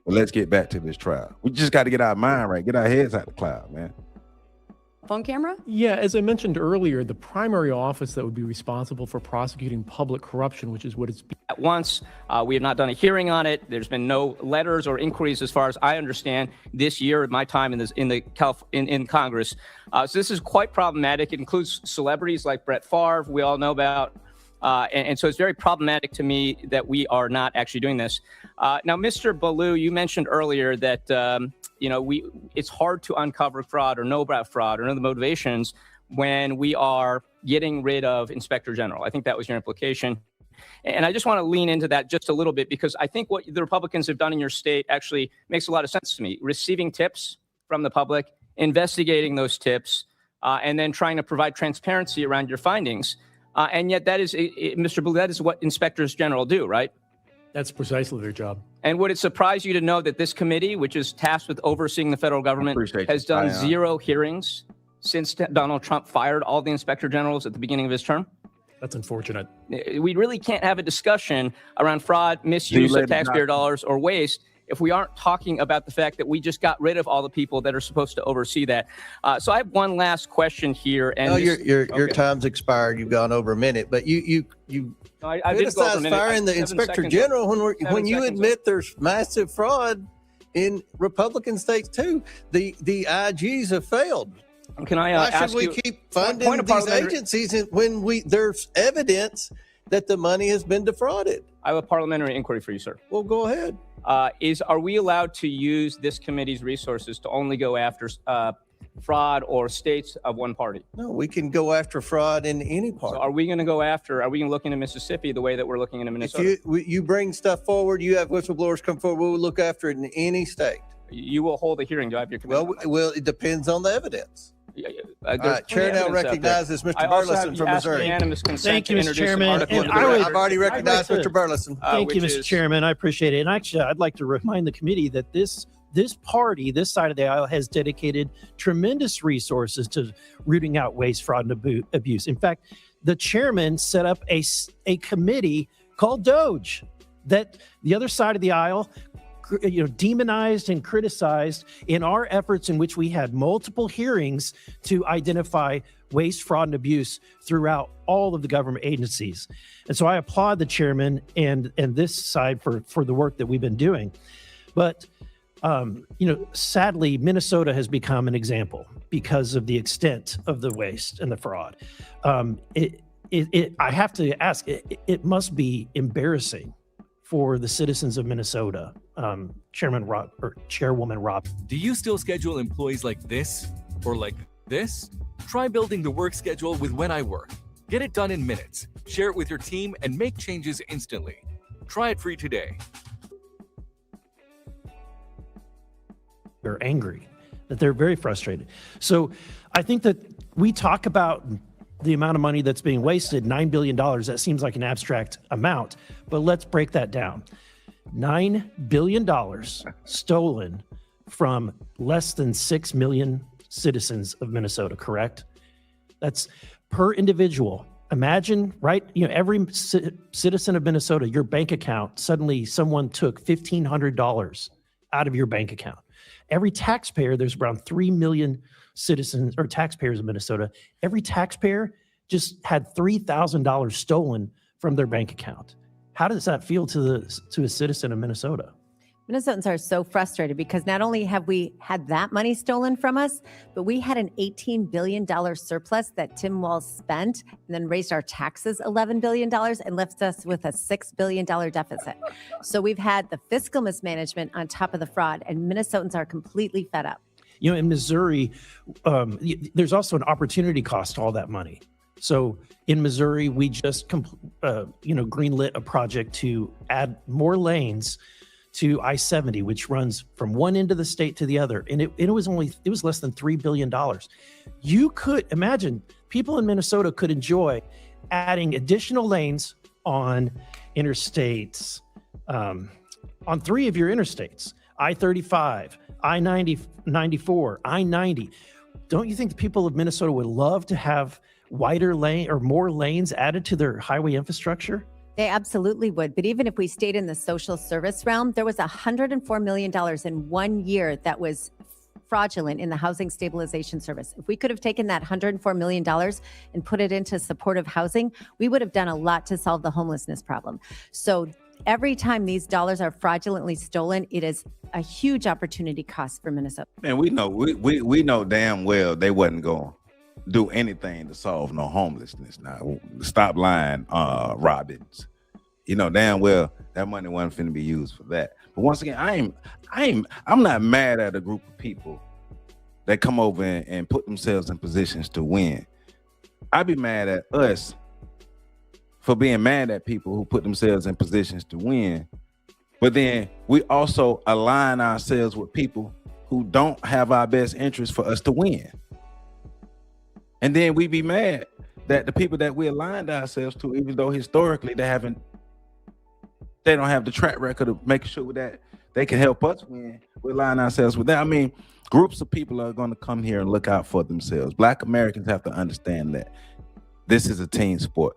But let's get back to this trial. We just got to get our mind right, get our heads out the cloud, man. Phone camera? Yeah, as I mentioned earlier, the primary office that would be responsible for prosecuting public corruption, which is what it's... At once, we have not done a hearing on it. There's been no letters or inquiries, as far as I understand, this year at my time in Congress. So this is quite problematic. It includes celebrities like Brett Favre, we all know about. And so it's very problematic to me that we are not actually doing this. Now, Mr. Ballou, you mentioned earlier that it's hard to uncover fraud or know about fraud or know the motivations when we are getting rid of Inspector General. I think that was your implication. And I just want to lean into that just a little bit, because I think what the Republicans have done in your state actually makes a lot of sense to me. Receiving tips from the public, investigating those tips, and then trying to provide transparency around your findings. And yet that is, Mr. Ballou, that is what Inspectors General do, right? That's precisely their job. And would it surprise you to know that this committee, which is tasked with overseeing the federal government, has done zero hearings since Donald Trump fired all the Inspector Generals at the beginning of his term? That's unfortunate. We really can't have a discussion around fraud, misuse of taxpayer dollars, or waste if we aren't talking about the fact that we just got rid of all the people that are supposed to oversee that. So I have one last question here. And your time's expired. You've gone over a minute, but you I criticize firing the Inspector General when you admit there's massive fraud in Republican states too. The IGs have failed. Can I Why should we keep funding these agencies when there's evidence that the money has been defrauded? I have a parliamentary inquiry for you, sir. Well, go ahead. Are we allowed to use this committee's resources to only go after fraud or states of one party? No, we can go after fraud in any party. So are we going to look into Mississippi the way that we're looking into Minnesota? If you bring stuff forward, you have whistleblowers come forward, we'll look after it in any state. You will hold a hearing. Do I have your commitment? Well, it depends on the evidence. All right, Chair now recognizes Mr. Burleson from Missouri. Thank you, Mr. Chairman. And I've already recognized Mr. Burleson. Thank you, Mr. Chairman. I appreciate it. And actually, I'd like to remind the committee that this party, this side of the aisle, has dedicated tremendous resources to rooting out waste, fraud, and abuse. In fact, the chairman set up a committee called DOGE that the other side of the aisle demonized and criticized in our efforts, in which we had multiple hearings to identify waste, fraud, and abuse throughout all of the government agencies. And so I applaud the chairman and this side for the work that we've been doing. But sadly, Minnesota has become an example because of the extent of the waste and the fraud. I have to ask, it must be embarrassing for the citizens of Minnesota, Chairwoman Rob. Do you still schedule employees like this or like this? Try building the work schedule with When I Work. Get it done in minutes, share it with your team, and make changes instantly. Try it free today. They're angry, that they're very frustrated. So I think that we talk about the amount of money that's being wasted, $9 billion, that seems like an abstract amount, but let's break that down. $9 billion stolen from less than 6 million citizens of Minnesota, correct? That's per individual. Imagine, right? Every citizen of Minnesota, your bank account, suddenly someone took $1,500 out of your bank account. Every taxpayer, there's around 3 million citizens or taxpayers in Minnesota. Every taxpayer just had $3,000 stolen from their bank account. How does that feel to a citizen of Minnesota? Minnesotans are so frustrated because not only have we had that money stolen from us, but we had an $18 billion surplus that Tim Walz spent and then raised our taxes $11 billion and left us with a $6 billion deficit. So we've had the fiscal mismanagement on top of the fraud, and Minnesotans are completely fed up. In Missouri, there's also an opportunity cost to all that money. So in Missouri, we just greenlit a project to add more lanes to I-70, which runs from one end of the state to the other. And it was less than $3 billion. You could imagine people in Minnesota could enjoy adding additional lanes on interstates, on 3 of your interstates, I-35, I-90, 94, I-90. Don't you think the people of Minnesota would love to have wider lane or more lanes added to their highway infrastructure? They absolutely would. But even if we stayed in the social service realm, there was $104 million in 1 year that was fraudulent in the Housing Stabilization Service. If we could have taken that $104 million and put it into supportive housing, we would have done a lot to solve the homelessness problem. So every time these dollars are fraudulently stolen, it is a huge opportunity cost for Minnesota. Man, we know damn well they wasn't going to do anything to solve no homelessness. Now, stop lying, Robbins. Damn well that money wasn't finna be used for that. But once again, I'm not mad at a group of people that come over and put themselves in positions to win. I'd be mad at us for being mad at people who put themselves in positions to win. But then we also align ourselves with people who don't have our best interest for us to win. And then we be mad that the people that we aligned ourselves to, even though historically they don't have the track record of making sure that they can help us win, we align ourselves with that. I mean, groups of people are going to come here and look out for themselves. Black Americans have to understand that this is a team sport.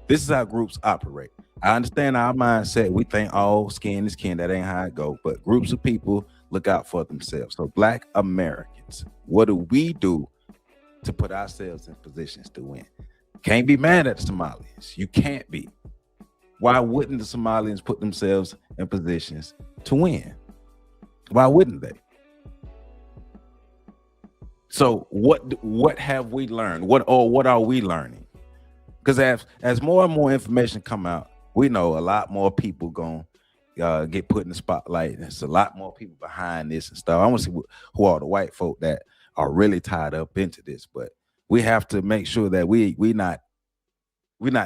This is how groups operate. I understand our mindset. We think, skin is kin. That ain't how it go. But groups of people look out for themselves. So Black Americans, what do we do to put ourselves in positions to win? Can't be mad at the Somalians. You can't be. Why wouldn't the Somalians put themselves in positions to win? Why wouldn't they? So what have we learned? What are we learning? Because as more and more information come out, we know a lot more people gonna get put in the spotlight. There's a lot more people behind this and stuff. I want to see who are the white folk that are really tied up into this. But we have to make sure that we're not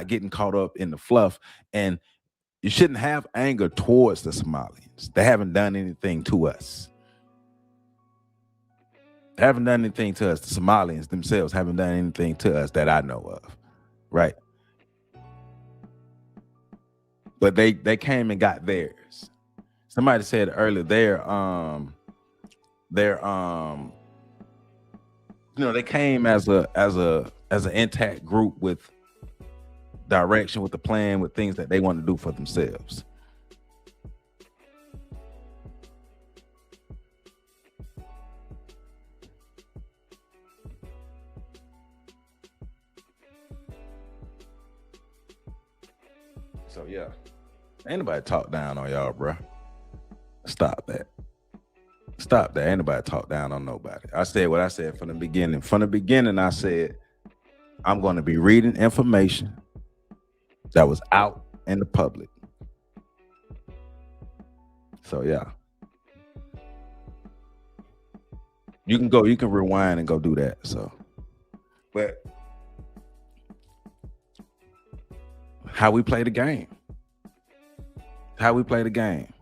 getting caught up in the fluff. And you shouldn't have anger towards the Somalians. They haven't done anything to us. They haven't done anything to us. The Somalians themselves haven't done anything to us that I know of. Right? But they came and got theirs. Somebody said earlier, they came as an intact group with direction, with a plan, with things that they want to do for themselves. So yeah, ain't nobody talk down on y'all, bro. Stop that. Stop that. Ain't nobody talk down on nobody. I said what I said from the beginning. From the beginning, I said, I'm going to be reading information that was out in the public. So, yeah. You can rewind and go do that. So, but how we play the game. How we play the game.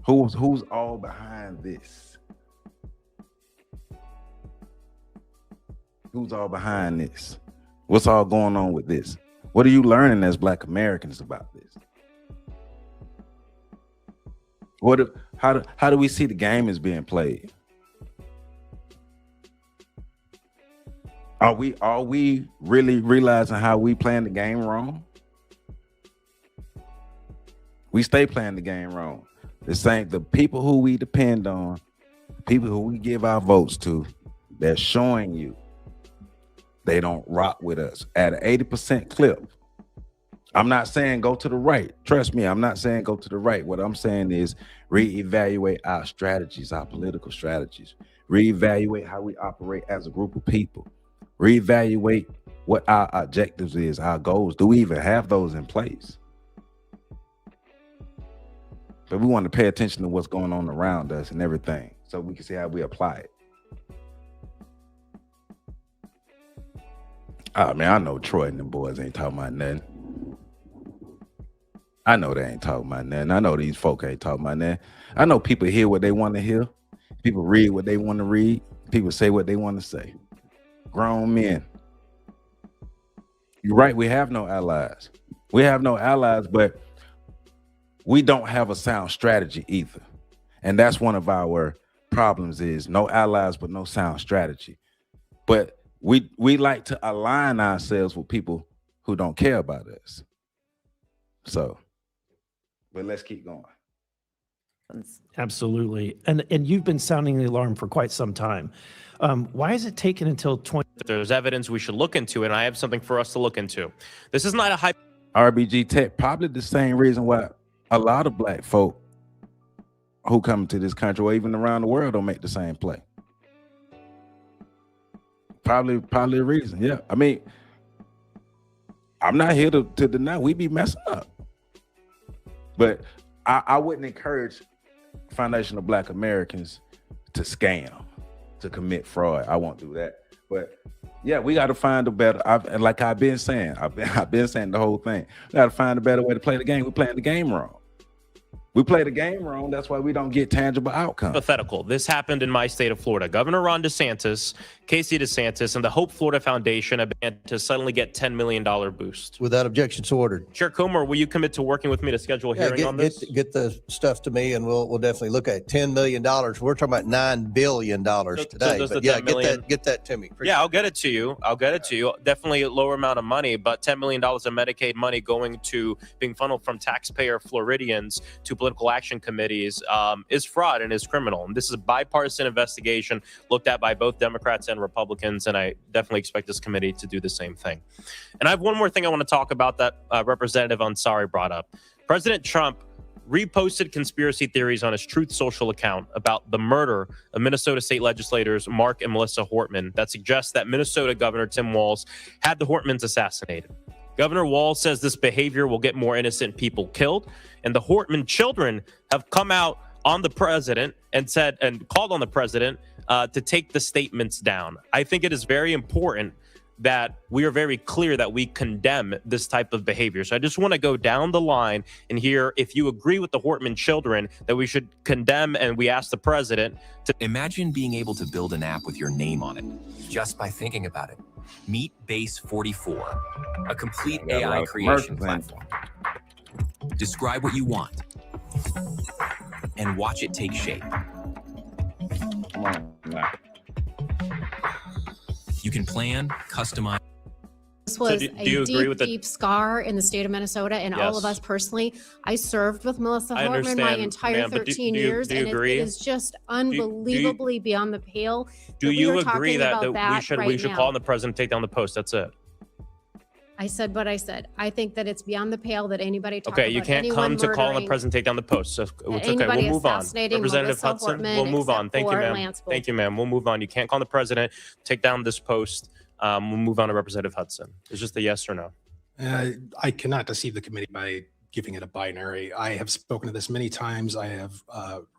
Who's all behind this? Who's all behind this? What's all going on with this? What are you learning as Black Americans about this? How do we see the game is being played? Are we really realizing how we playing the game wrong? We stay playing the game wrong. The people who we depend on, people who we give our votes to, they're showing you they don't rock with us at an 80% clip. I'm not saying go to the right. Trust me, I'm not saying go to the right. What I'm saying is reevaluate our strategies, our political strategies. Reevaluate how we operate as a group of people. Reevaluate what our objectives is, our goals. Do we even have those in place? But we want to pay attention to what's going on around us and everything so we can see how we apply it. Oh, man, I know Troy and them boys ain't talking about nothing. I know they ain't talking about nothing. I know these folk ain't talking about nothing. I know people hear what they want to hear. People read what they want to read. People say what they want to say. Grown men. You're right, we have no allies. We have no allies, but we don't have a sound strategy either. And that's one of our problems is no allies, but no sound strategy. But we like to align ourselves with people who don't care about us. So, but let's keep going. Absolutely. And you've been sounding the alarm for quite some time. Why is it taken until 20? There's evidence we should look into, and I have something for us to look into. This is not a hype. RBG Tech, probably the same reason why a lot of Black folk who come to this country or even around the world don't make the same play. Probably the reason. Yeah. I mean, I'm not here to deny we be messing up. But I wouldn't encourage foundational Black Americans to scam, to commit fraud. I won't do that. But yeah, we got to find a better. Like I've been saying, I've been saying the whole thing. We got to find a better way to play the game. We're playing the game wrong. We play the game wrong. That's why we don't get tangible outcomes. Hypothetical. This happened in my state of Florida. Governor Ron DeSantis, Casey DeSantis, and the Hope Florida Foundation have been to suddenly get $10 million boost. Without objections ordered. Chair Comer, will you commit to working with me to schedule a hearing on this? Get the stuff to me, and we'll definitely look at it. $10 million. We're talking about $9 billion today. does the but yeah, $10 get that to me. Yeah, I'll get it to you. Definitely a lower amount of money, but $10 million of Medicaid money going to being funneled from taxpayer Floridians to political action committees is fraud and is criminal. And this is a bipartisan investigation looked at by both Democrats and Republicans, and I definitely expect this committee to do the same thing. And I have one more thing I want to talk about that Representative Ansari brought up. President Trump reposted conspiracy theories on his Truth Social account about the murder of Minnesota state legislators Mark and Melissa Hortman that suggests that Minnesota Governor Tim Walz had the Hortmans assassinated. Governor Walz says this behavior will get more innocent people killed, and the Hortman children have come out on the president and said and called on the president to take the statements down. I think it is very important that we are very clear that we condemn this type of behavior. So I just want to go down the line and hear if you agree with the Hortman children that we should condemn, and we ask the president to imagine being able to build an app with your name on it just by thinking about it. Meet Base 44, a complete AI creation platform. Describe what you want and watch it take shape. Come on. You can plan, customize. This was a deep scar in the state of Minnesota, and all of us personally. I served with Melissa Hortman my entire 13 years, and it is just unbelievably beyond the pale. Do you agree that we should call on the president to take down the post? That's it. I said what I said. I think that it's beyond the pale that anybody talk Okay, you about can't anyone come to call on the murdering, president, take down the post. So it's okay. anybody We'll move on. assassinating Representative Melissa Hudson, Portman we'll move on. except Thank you, for ma'am. Lance Thank you, ma'am. We'll move on. You can't call on the president, take down this post. We'll move on to Representative Hudson. It's just a yes or no. I cannot deceive the committee by giving it a binary. I have spoken to this many times. I have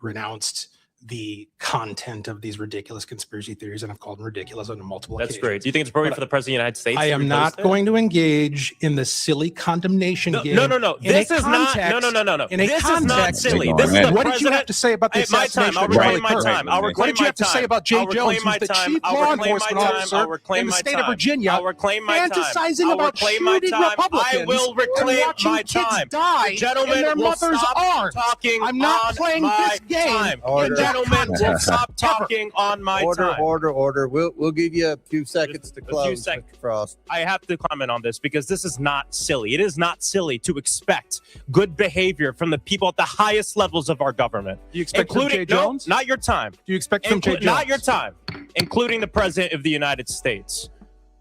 renounced the content of these ridiculous conspiracy theories, and I've called them ridiculous on multiple That's occasions. great. Do you think it's appropriate for the president of the United States? I to am repost not it? going to engage in the silly condemnation game. No. This is not. No. In a This is context, not silly. This is the what president. did you have to say about the My time. assassination I'll of Charlie reclaim my Kirk? time. I'll What reclaim did you my have to say time. about Jay I'll Jones, reclaim who's my the time. chief I'll law reclaim my enforcement time. officer I'll reclaim in the my state time. of Virginia, I'll reclaim my time. fantasizing I'll about reclaim my shooting time. Republicans I will and reclaim watching my kids time. die The gentleman in their will mother's stop arms. talking I'm not on playing my this game. time. Order. The gentleman will stop talking on my time. Order. We'll give you a few seconds to close, Mr. Frost. I have to comment on this because this is not silly. It is not silly to expect good behavior from the people at the highest levels of our government. Do you expect from including, Jay Jones? No, not your time. Do you expect from Jay Jones? Not your time, including the President of the United States.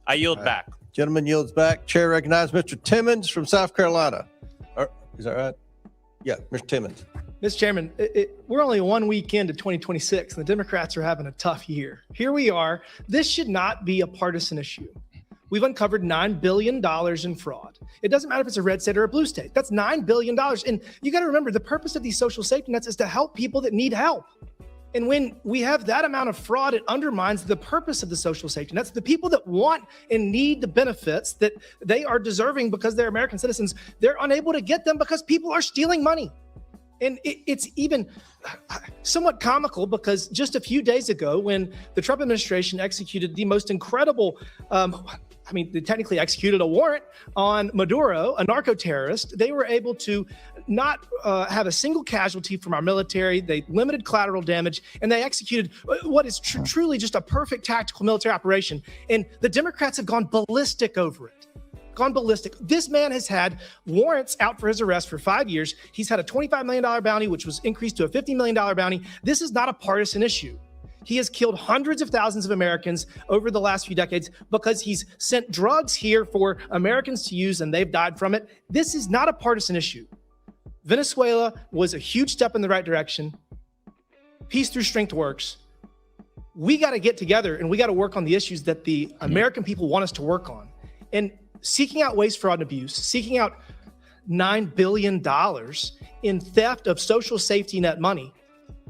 I yield back. Gentleman yields back. Chair recognizes Mr. Timmons from South Carolina. Is that right? Yeah, Mr. Timmons. Mr. Chairman, we're only 1 week into 2026, and the Democrats are having a tough year. Here we are. This should not be a partisan issue. We've uncovered $9 billion in fraud. It doesn't matter if it's a red state or a blue state. That's $9 billion. And you got to remember, the purpose of these social safety nets is to help people that need help. And when we have that amount of fraud, it undermines the purpose of the social safety nets. The people that want and need the benefits that they are deserving because they're American citizens, they're unable to get them because people are stealing money. And it's even somewhat comical because just a few days ago, when the Trump administration executed the most incredible, they technically executed a warrant on Maduro, a narco-terrorist, they were able to not have a single casualty from our military. They limited collateral damage, and they executed what is truly just a perfect tactical military operation. And the Democrats have gone ballistic over it. Gone ballistic. This man has had warrants out for his arrest for 5 years. He's had a $25 million bounty, which was increased to a $50 million bounty. This is not a partisan issue. He has killed hundreds of thousands of Americans over the last few decades because he's sent drugs here for Americans to use and they've died from it. This is not a partisan issue. Venezuela was a huge step in the right direction. Peace through strength works. We got to get together and we got to work on the issues that the American people want us to work on. And seeking out waste, fraud, and abuse, seeking out $9 billion in theft of social safety net money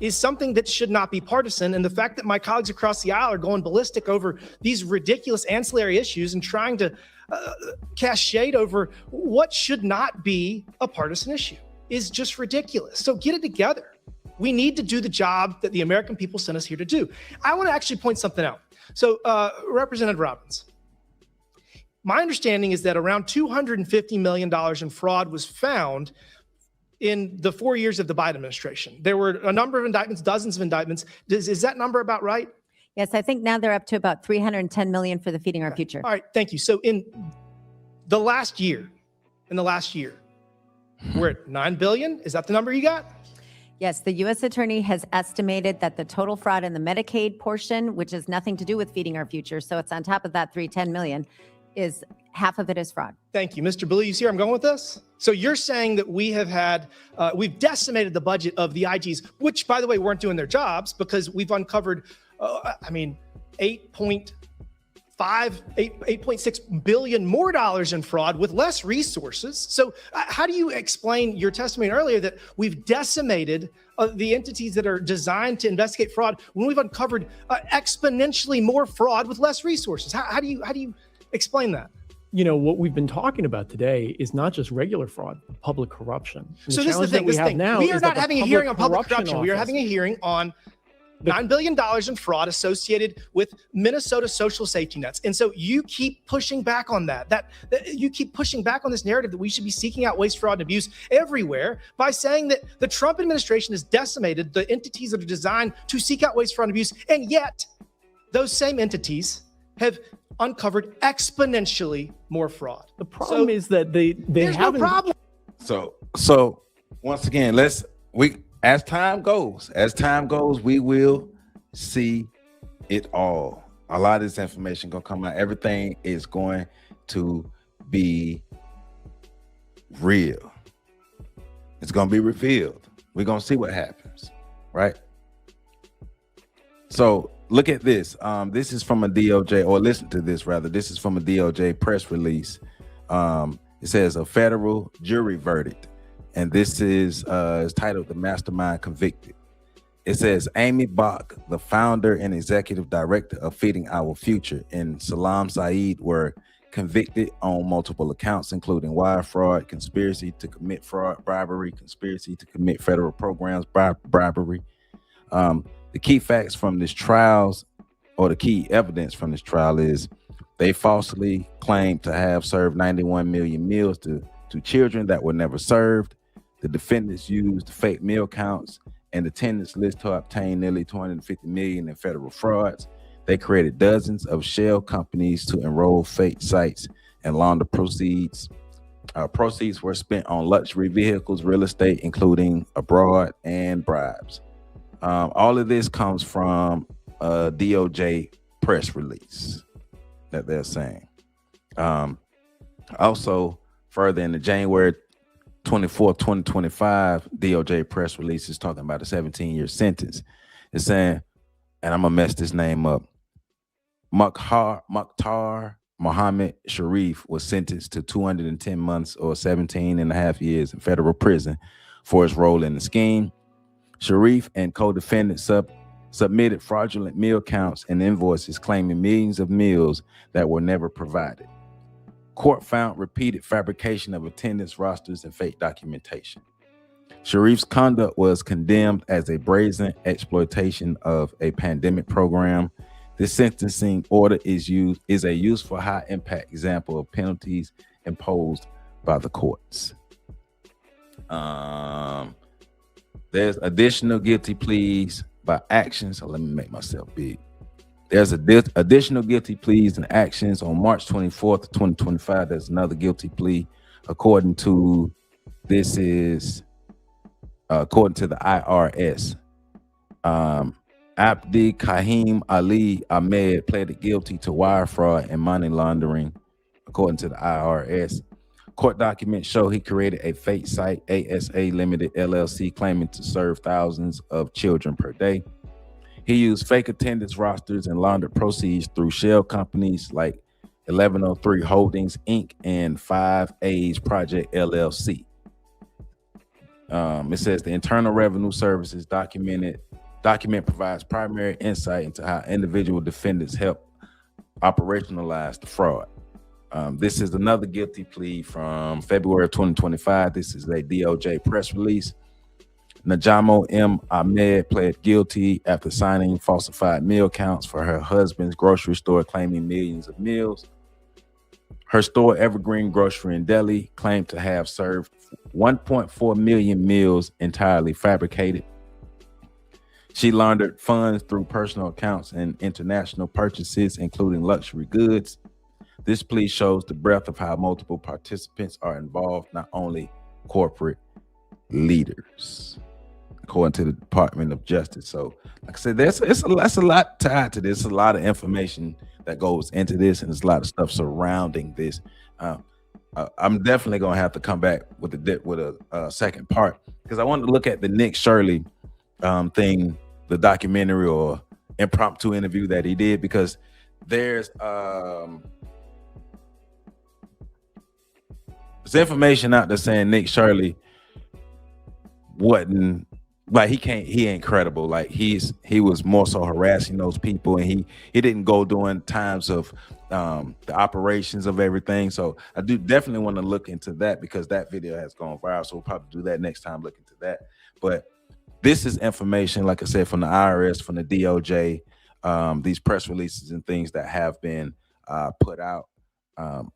is something that should not be partisan. And the fact that my colleagues across the aisle are going ballistic over these ridiculous ancillary issues and trying to cast shade over what should not be a partisan issue is just ridiculous. So get it together. We need to do the job that the American people sent us here to do. I want to actually point something out. So Representative Robbins, my understanding is that around $250 million in fraud was found in the 4 years of the Biden administration. There were a number of indictments, dozens of indictments. Is that number about right? Yes, I think now they're up to about 310 million for the Feeding Our Future. All right, thank you. So in the last year, we're at 9 billion. Is that the number you got? Yes, the U.S. Attorney has estimated that the total fraud in the Medicaid portion, which has nothing to do with Feeding Our Future, so it's on top of that 310 million, is half of it is fraud. Thank you. Mr. Blue, you see where I'm going with this? So you're saying that we have had, we've decimated the budget of the IGs, which, by the way, weren't doing their jobs because we've uncovered, 8.6 billion more dollars in fraud with less resources. So how do you explain your testimony earlier that we've decimated the entities that are designed to investigate fraud when we've uncovered exponentially more fraud with less resources? How do you explain that? You know, what we've been talking about today is not just regular fraud, public corruption. So this is the thing, we are not having a hearing on public corruption. We are having a hearing on $9 billion in fraud associated with Minnesota social safety nets. And so you keep pushing back on that you keep pushing back on this narrative that we should be seeking out waste, fraud, and abuse everywhere by saying that the Trump administration has decimated the entities that are designed to seek out waste, fraud, and abuse. And yet those same entities have uncovered exponentially more fraud. The problem is that they there's haven't. No problem. So once again, as time goes, we will see it all. A lot of this information gonna come out. Everything is going to be real. It's going to be revealed. We're going to see what happens, right? So look at this. This is from a DOJ, or listen to this rather. This is from a DOJ press release. It says a federal jury verdict, and this is titled "The Mastermind Convicted." It says Amy Bach, the founder and executive director of Feeding Our Future, and Salam Saeed were convicted on multiple accounts, including wire fraud, conspiracy to commit fraud, bribery, conspiracy to commit federal programs, bribery. The key facts from this trials, or the key evidence from this trial, is they falsely claimed to have served 91 million meals to children that were never served. The defendants used fake meal counts and attendance lists to obtain nearly 250 million in federal frauds. They created dozens of shell companies to enroll fake sites and launder proceeds. Proceeds were spent on luxury vehicles, real estate, including abroad, and bribes. All of this comes from a DOJ press release that they're saying. Also, further in the January 24th, 2025 DOJ press release is talking about a 17-year sentence. It's saying, and I'm gonna mess this name up, Mukhtar Mohammed Sharif was sentenced to 210 months or 17 and a half years in federal prison for his role in the scheme. Sharif and co-defendants submitted fraudulent meal counts and invoices claiming millions of meals that were never provided. Court found repeated fabrication of attendance rosters and fake documentation. Sharif's conduct was condemned as a brazen exploitation of a pandemic program. This sentencing order is a useful high-impact example of penalties imposed by the courts. There's additional guilty pleas by actions. So let me make myself big. There's additional guilty pleas and actions on March 24th, 2025. There's another guilty plea. According to the IRS. Abdi Kahim Ali Ahmed pleaded guilty to wire fraud and money laundering, according to the IRS. Court documents show he created a fake site, ASA Limited LLC, claiming to serve thousands of children per day. He used fake attendance rosters and laundered proceeds through shell companies like 1103 Holdings, Inc. and 5Age Project LLC. It says the Internal Revenue Services document provides primary insight into how individual defendants help operationalize the fraud. This is another guilty plea from February of 2025. This is a DOJ press release. Najamo M. Ahmed pled guilty after signing falsified meal counts for her husband's grocery store, claiming millions of meals. Her store, Evergreen Grocery in Delhi, claimed to have served 1.4 million meals entirely fabricated. She laundered funds through personal accounts and international purchases, including luxury goods. This plea shows the breadth of how multiple participants are involved, not only corporate leaders, according to the Department of Justice. So, like I said, that's a lot tied to this. A lot of information that goes into this, and there's a lot of stuff surrounding this. I'm definitely gonna have to come back with a second part, because I wanted to look at the Nick Shirley thing, the documentary or impromptu interview that he did, because there's information out there saying Nick Shirley wasn't, like, he ain't credible. Like, he was more so harassing those people, and he didn't go during times of the operations of everything. So I do definitely want to look into that, because that video has gone viral. So we'll probably do that next time, look into that. But this is information, like I said, from the IRS, from the DOJ, these press releases and things that have been put out.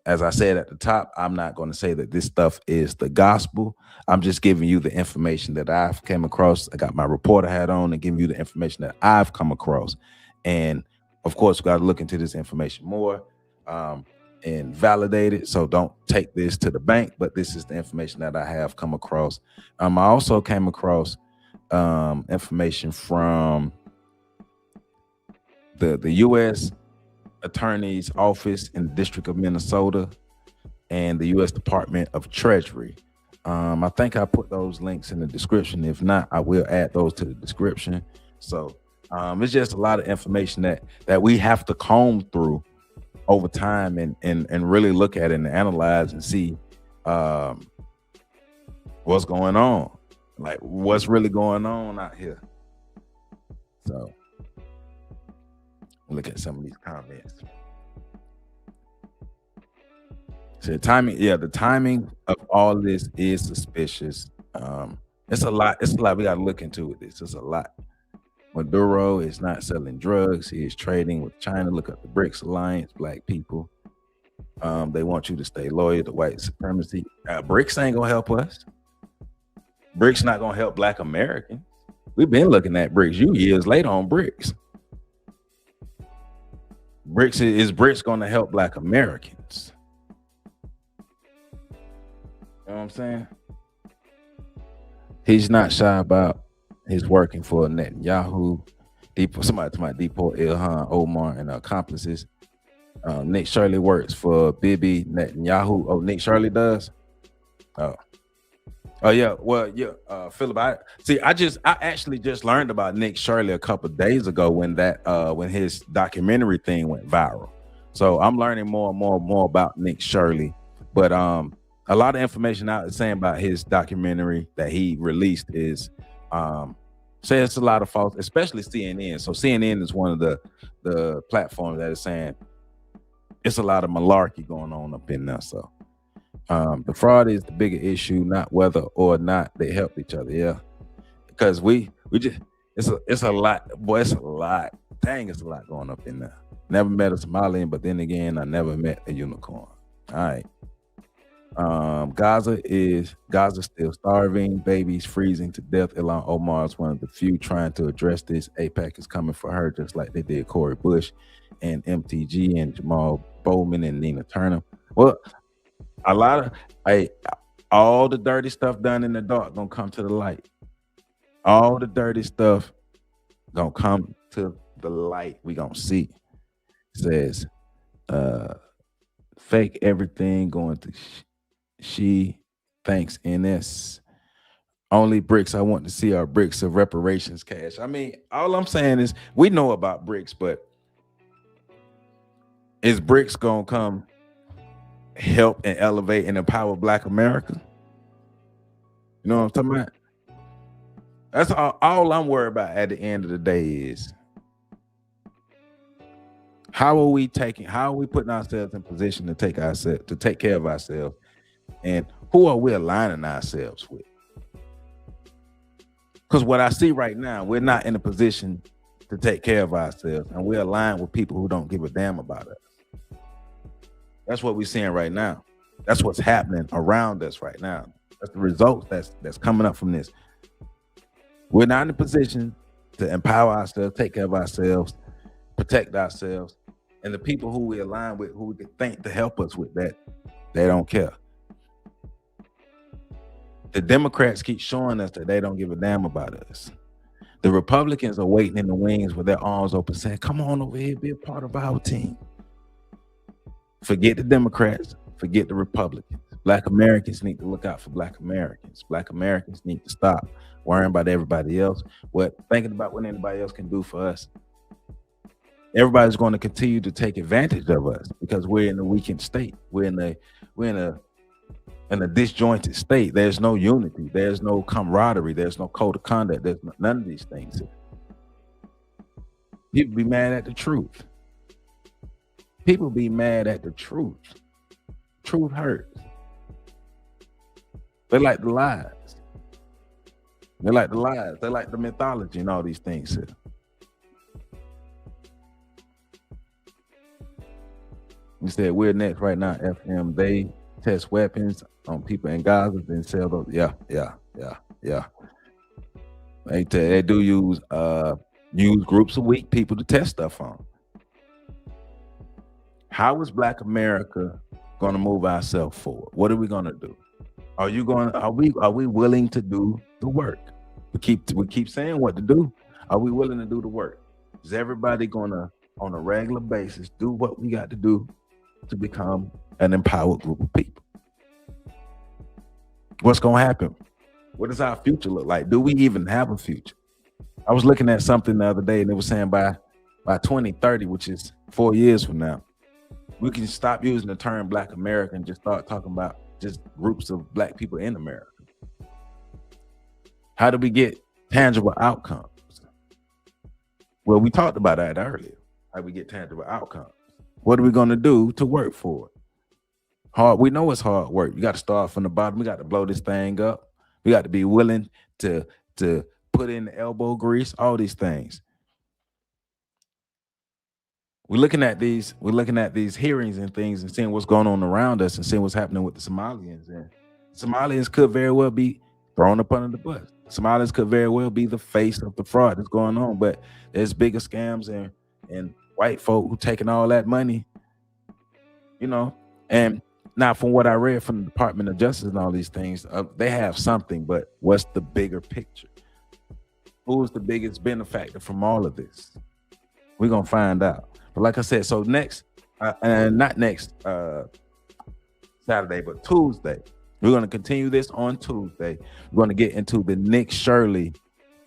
As I said at the top, I'm not going to say that this stuff is the gospel. I'm just giving you the information that I've came across. I got my reporter hat on and giving you the information that I've come across. And of course, we got to look into this information more and validate it. So don't take this to the bank, but this is the information that I have come across. I also came across information from the U.S. Attorney's Office in the District of Minnesota. and the U.S. Department of Treasury. I think I put those links in the description. If not, I will add those to the description. So it's just a lot of information that we have to comb through over time and really look at it and analyze and see what's going on, like what's really going on out here. So look at some of these comments. So the timing of all this is suspicious. It's a lot we got to look into with this. It's a lot. Maduro is not selling drugs. He is trading with China. Look up the BRICS Alliance, black people. They want you to stay loyal to white supremacy. BRICS ain't gonna help us. BRICS not gonna help black Americans. We've been looking at BRICS. You years later on BRICS. BRICS gonna help black Americans? You know what I'm saying? He's not shy about his working for Netanyahu. Somebody to my deport Ilhan Omar and accomplices. Nick Shirley works for Bibi Netanyahu. Oh, Nick Shirley does? Oh yeah. Well, yeah, Philip. I actually just learned about Nick Shirley a couple of days ago when his documentary thing went viral. So I'm learning more and more about Nick Shirley. But a lot of information out saying about his documentary that he released is says a lot of false, especially CNN. So CNN is one of the platforms that is saying it's a lot of malarkey going on up in there. So the fraud is the bigger issue, not whether or not they help each other. Yeah, because we just it's a lot, boy. It's a lot. Dang, it's a lot going up in there. Never met a Somalian, but then again, I never met a unicorn. All right. Gaza still starving, babies freezing to death. Ilhan Omar is one of the few trying to address this. AIPAC is coming for her, just like they did Cori Bush and MTG and Jamal Bowman and Nina Turner. Well, all the dirty stuff done in the dark gonna come to the light. All the dirty stuff gonna come to the light. We gonna see. It says fake everything going to she thanks NS. Only bricks I want to see are bricks of reparations cash. I mean, all I'm saying is we know about bricks, but is bricks gonna come help and elevate and empower Black America? You know what I'm talking about? That's all I'm worried about at the end of the day is how are we putting ourselves in position to take care of ourselves, and who are we aligning ourselves with? Because what I see right now, we're not in a position to take care of ourselves, and we're aligned with people who don't give a damn about us. That's what we're seeing right now. That's what's happening around us right now. That's the results that's coming up from this. We're not in a position to empower ourselves, take care of ourselves, protect ourselves, and the people who we align with, who we could think to help us with that, they don't care. The Democrats keep showing us that they don't give a damn about us. The Republicans are waiting in the wings with their arms open, saying, come on over here, be a part of our team. Forget the Democrats, forget the Republicans. Black Americans need to look out for Black Americans. Black Americans need to stop worrying about everybody else, thinking about what anybody else can do for us. Everybody's going to continue to take advantage of us because we're in a weakened state. We're in a disjointed state. There's no unity. There's no camaraderie. There's no code of conduct. There's none of these things. People be mad at the truth. People be mad at the truth. Truth hurts. They like the lies. They like the lies. They like the mythology and all these things here. You said we're next right now, FM. They test weapons on people in Gaza, then sell those. Yeah. They do use groups of weak people to test stuff on. How is Black America going to move ourselves forward? What are we going to do? Are we willing to do the work? We keep saying what to do. Are we willing to do the work? Is everybody going to, on a regular basis, do what we got to do to become an empowered group of people. What's going to happen? What does our future look like? Do we even have a future? I was looking at something the other day, and it was saying by 2030, which is 4 years from now, we can stop using the term Black America and just start talking about just groups of Black people in America. How do we get tangible outcomes? Well, we talked about that earlier. How we get tangible outcomes. What are we going to do to work for it? Hard. We know it's hard work. You got to start from the bottom. We got to blow this thing up. We got to be willing to put in the elbow grease, all these things. We're looking at these hearings and things and seeing what's going on around us and seeing what's happening with the Somalians. And Somalians could very well be thrown up under the bus. Somalians could very well be the face of the fraud that's going on, but there's bigger scams and white folk who taking all that money, you know. And now from what I read from the Department of Justice and all these things, they have something, but what's the bigger picture? Who's the biggest benefactor from all of this? We're going to find out. But like I said, so next, not next Saturday, but Tuesday, we're going to continue this on Tuesday. We're going to get into the Nick Shirley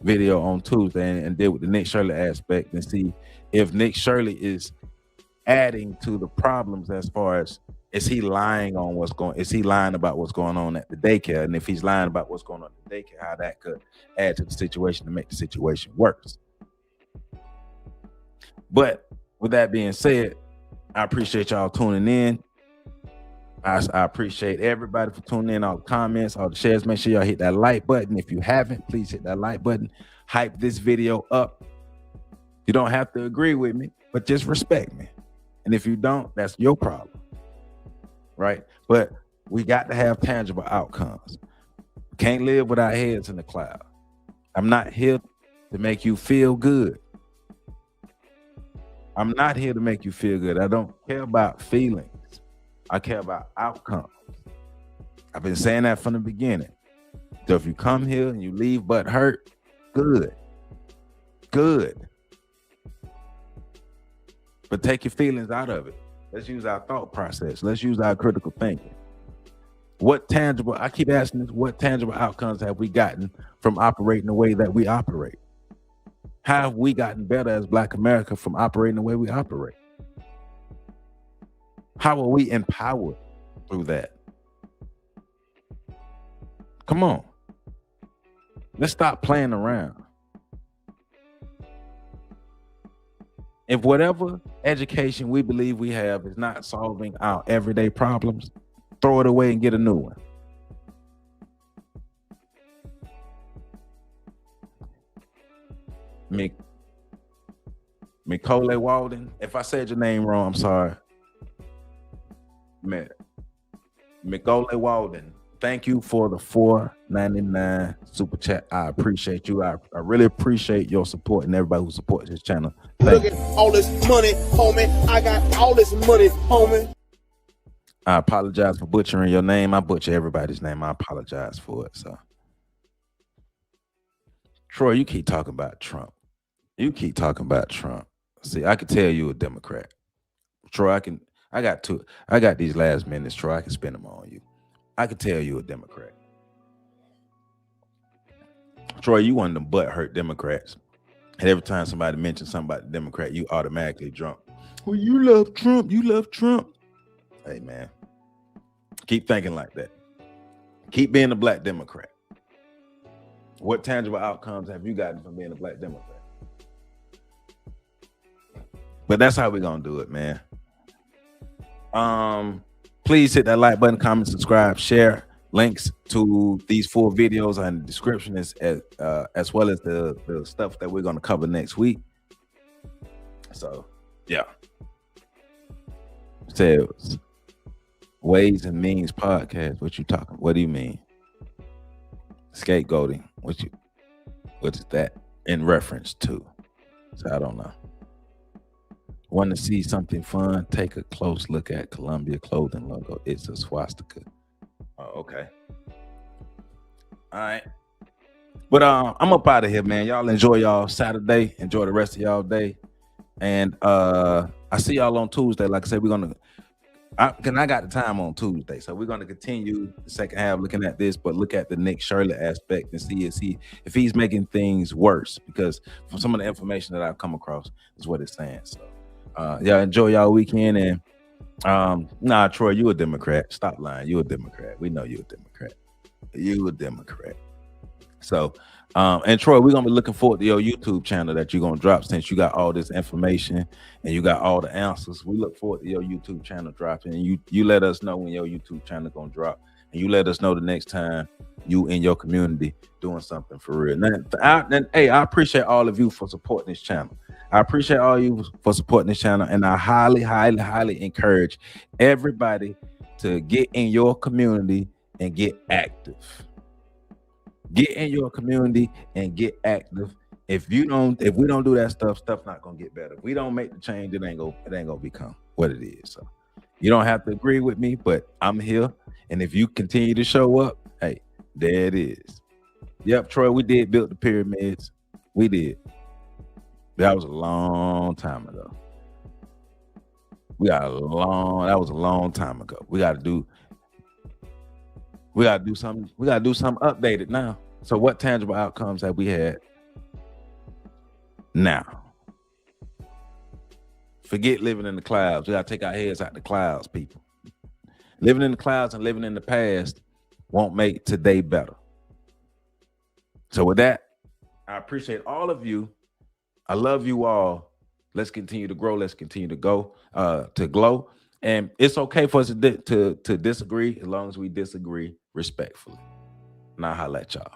video on Tuesday and deal with the Nick Shirley aspect and see if Nick Shirley is adding to the problems as far as, is he lying on is he lying about what's going on at the daycare? And if he's lying about what's going on at the daycare, how that could add to the situation to make the situation worse. But with that being said, I appreciate y'all tuning in. I appreciate everybody for tuning in, all the comments, all the shares. Make sure y'all hit that like button. If you haven't, please hit that like button. Hype this video up. You don't have to agree with me, but just respect me. And if you don't, that's your problem. Right? But we got to have tangible outcomes. Can't live with our heads in the cloud. I'm not here to make you feel good. I'm not here to make you feel good. I don't care about feelings. I care about outcomes. I've been saying that from the beginning. So if you come here and you leave but hurt, good. Good. But take your feelings out of it. Let's use our thought process. Let's use our critical thinking. I keep asking this, what tangible outcomes have we gotten from operating the way that we operate? How have we gotten better as Black America from operating the way we operate? How are we empowered through that? Come on. Let's stop playing around. If whatever education we believe we have is not solving our everyday problems, throw it away and get a new one. Mikole Walden. If I said your name wrong, I'm sorry. Mikole Walden. Thank you for the $4.99 super chat. I appreciate you. I really appreciate your support and everybody who supports this channel. Look at all this money, homie. I got all this money, homie. I apologize for butchering your name. I butcher everybody's name. I apologize for it. So, Troy, you keep talking about Trump. You keep talking about Trump. See, I can tell you a Democrat. Troy, I got these last minutes, Troy. I can spend them on you. I can tell you a Democrat. Troy, you one of them butt-hurt Democrats. And every time somebody mentions something about the Democrat, you automatically drunk. Well, you love Trump. You love Trump. Hey, man. Keep thinking like that. Keep being a Black Democrat. What tangible outcomes have you gotten from being a Black Democrat? But that's how we're going to do it, man. Please hit that like button, comment, subscribe, share. Links to these 4 videos are in the description as well as the stuff that we're going to cover next week. So, yeah. Sales. Ways and Means podcast. What you talking? What do you mean? Scapegoating. What is that in reference to? So I don't know. Want to see something fun? Take a close look at Columbia clothing logo. It's a swastika. Oh, okay. All right. But I'm up out of here, man. Y'all enjoy y'all Saturday. Enjoy the rest of y'all day. And I see y'all on Tuesday. Like I said, we're gonna I got the time on Tuesday, so we're going to continue the second half looking at this, but look at the Nick Shirley aspect and see if he's making things worse, because from some of the information that I've come across is what it's saying. So y'all enjoy y'all weekend, and nah, Troy, you a Democrat. Stop lying. You a Democrat. We know you a Democrat. You a Democrat. So and Troy, we're gonna be looking forward to your YouTube channel that you're gonna drop, since you got all this information and you got all the answers. We look forward to your YouTube channel dropping, and you let us know when your YouTube channel gonna drop, and you let us know the next time you in your community doing something for real. Hey, I appreciate all of you for supporting this channel. I appreciate all you for supporting this channel, and I highly, highly, highly encourage everybody to get in your community and get active. Get in your community and get active. If we don't do that stuff not gonna get better. If we don't make the change, it ain't gonna become what it is. So you don't have to agree with me, but I'm here. And if you continue to show up, hey, there it is. Yep, Troy, we did build the pyramids. We did. That was a long time ago. That was a long time ago. We gotta do something updated now. So what tangible outcomes have we had now? Forget living in the clouds. We gotta take our heads out the clouds, people. Living in the clouds and living in the past won't make today better. So with that, I appreciate all of you. I love you all. Let's continue to grow. Let's continue to go to glow. And it's okay for us to disagree, as long as we disagree respectfully. Now, holla at y'all.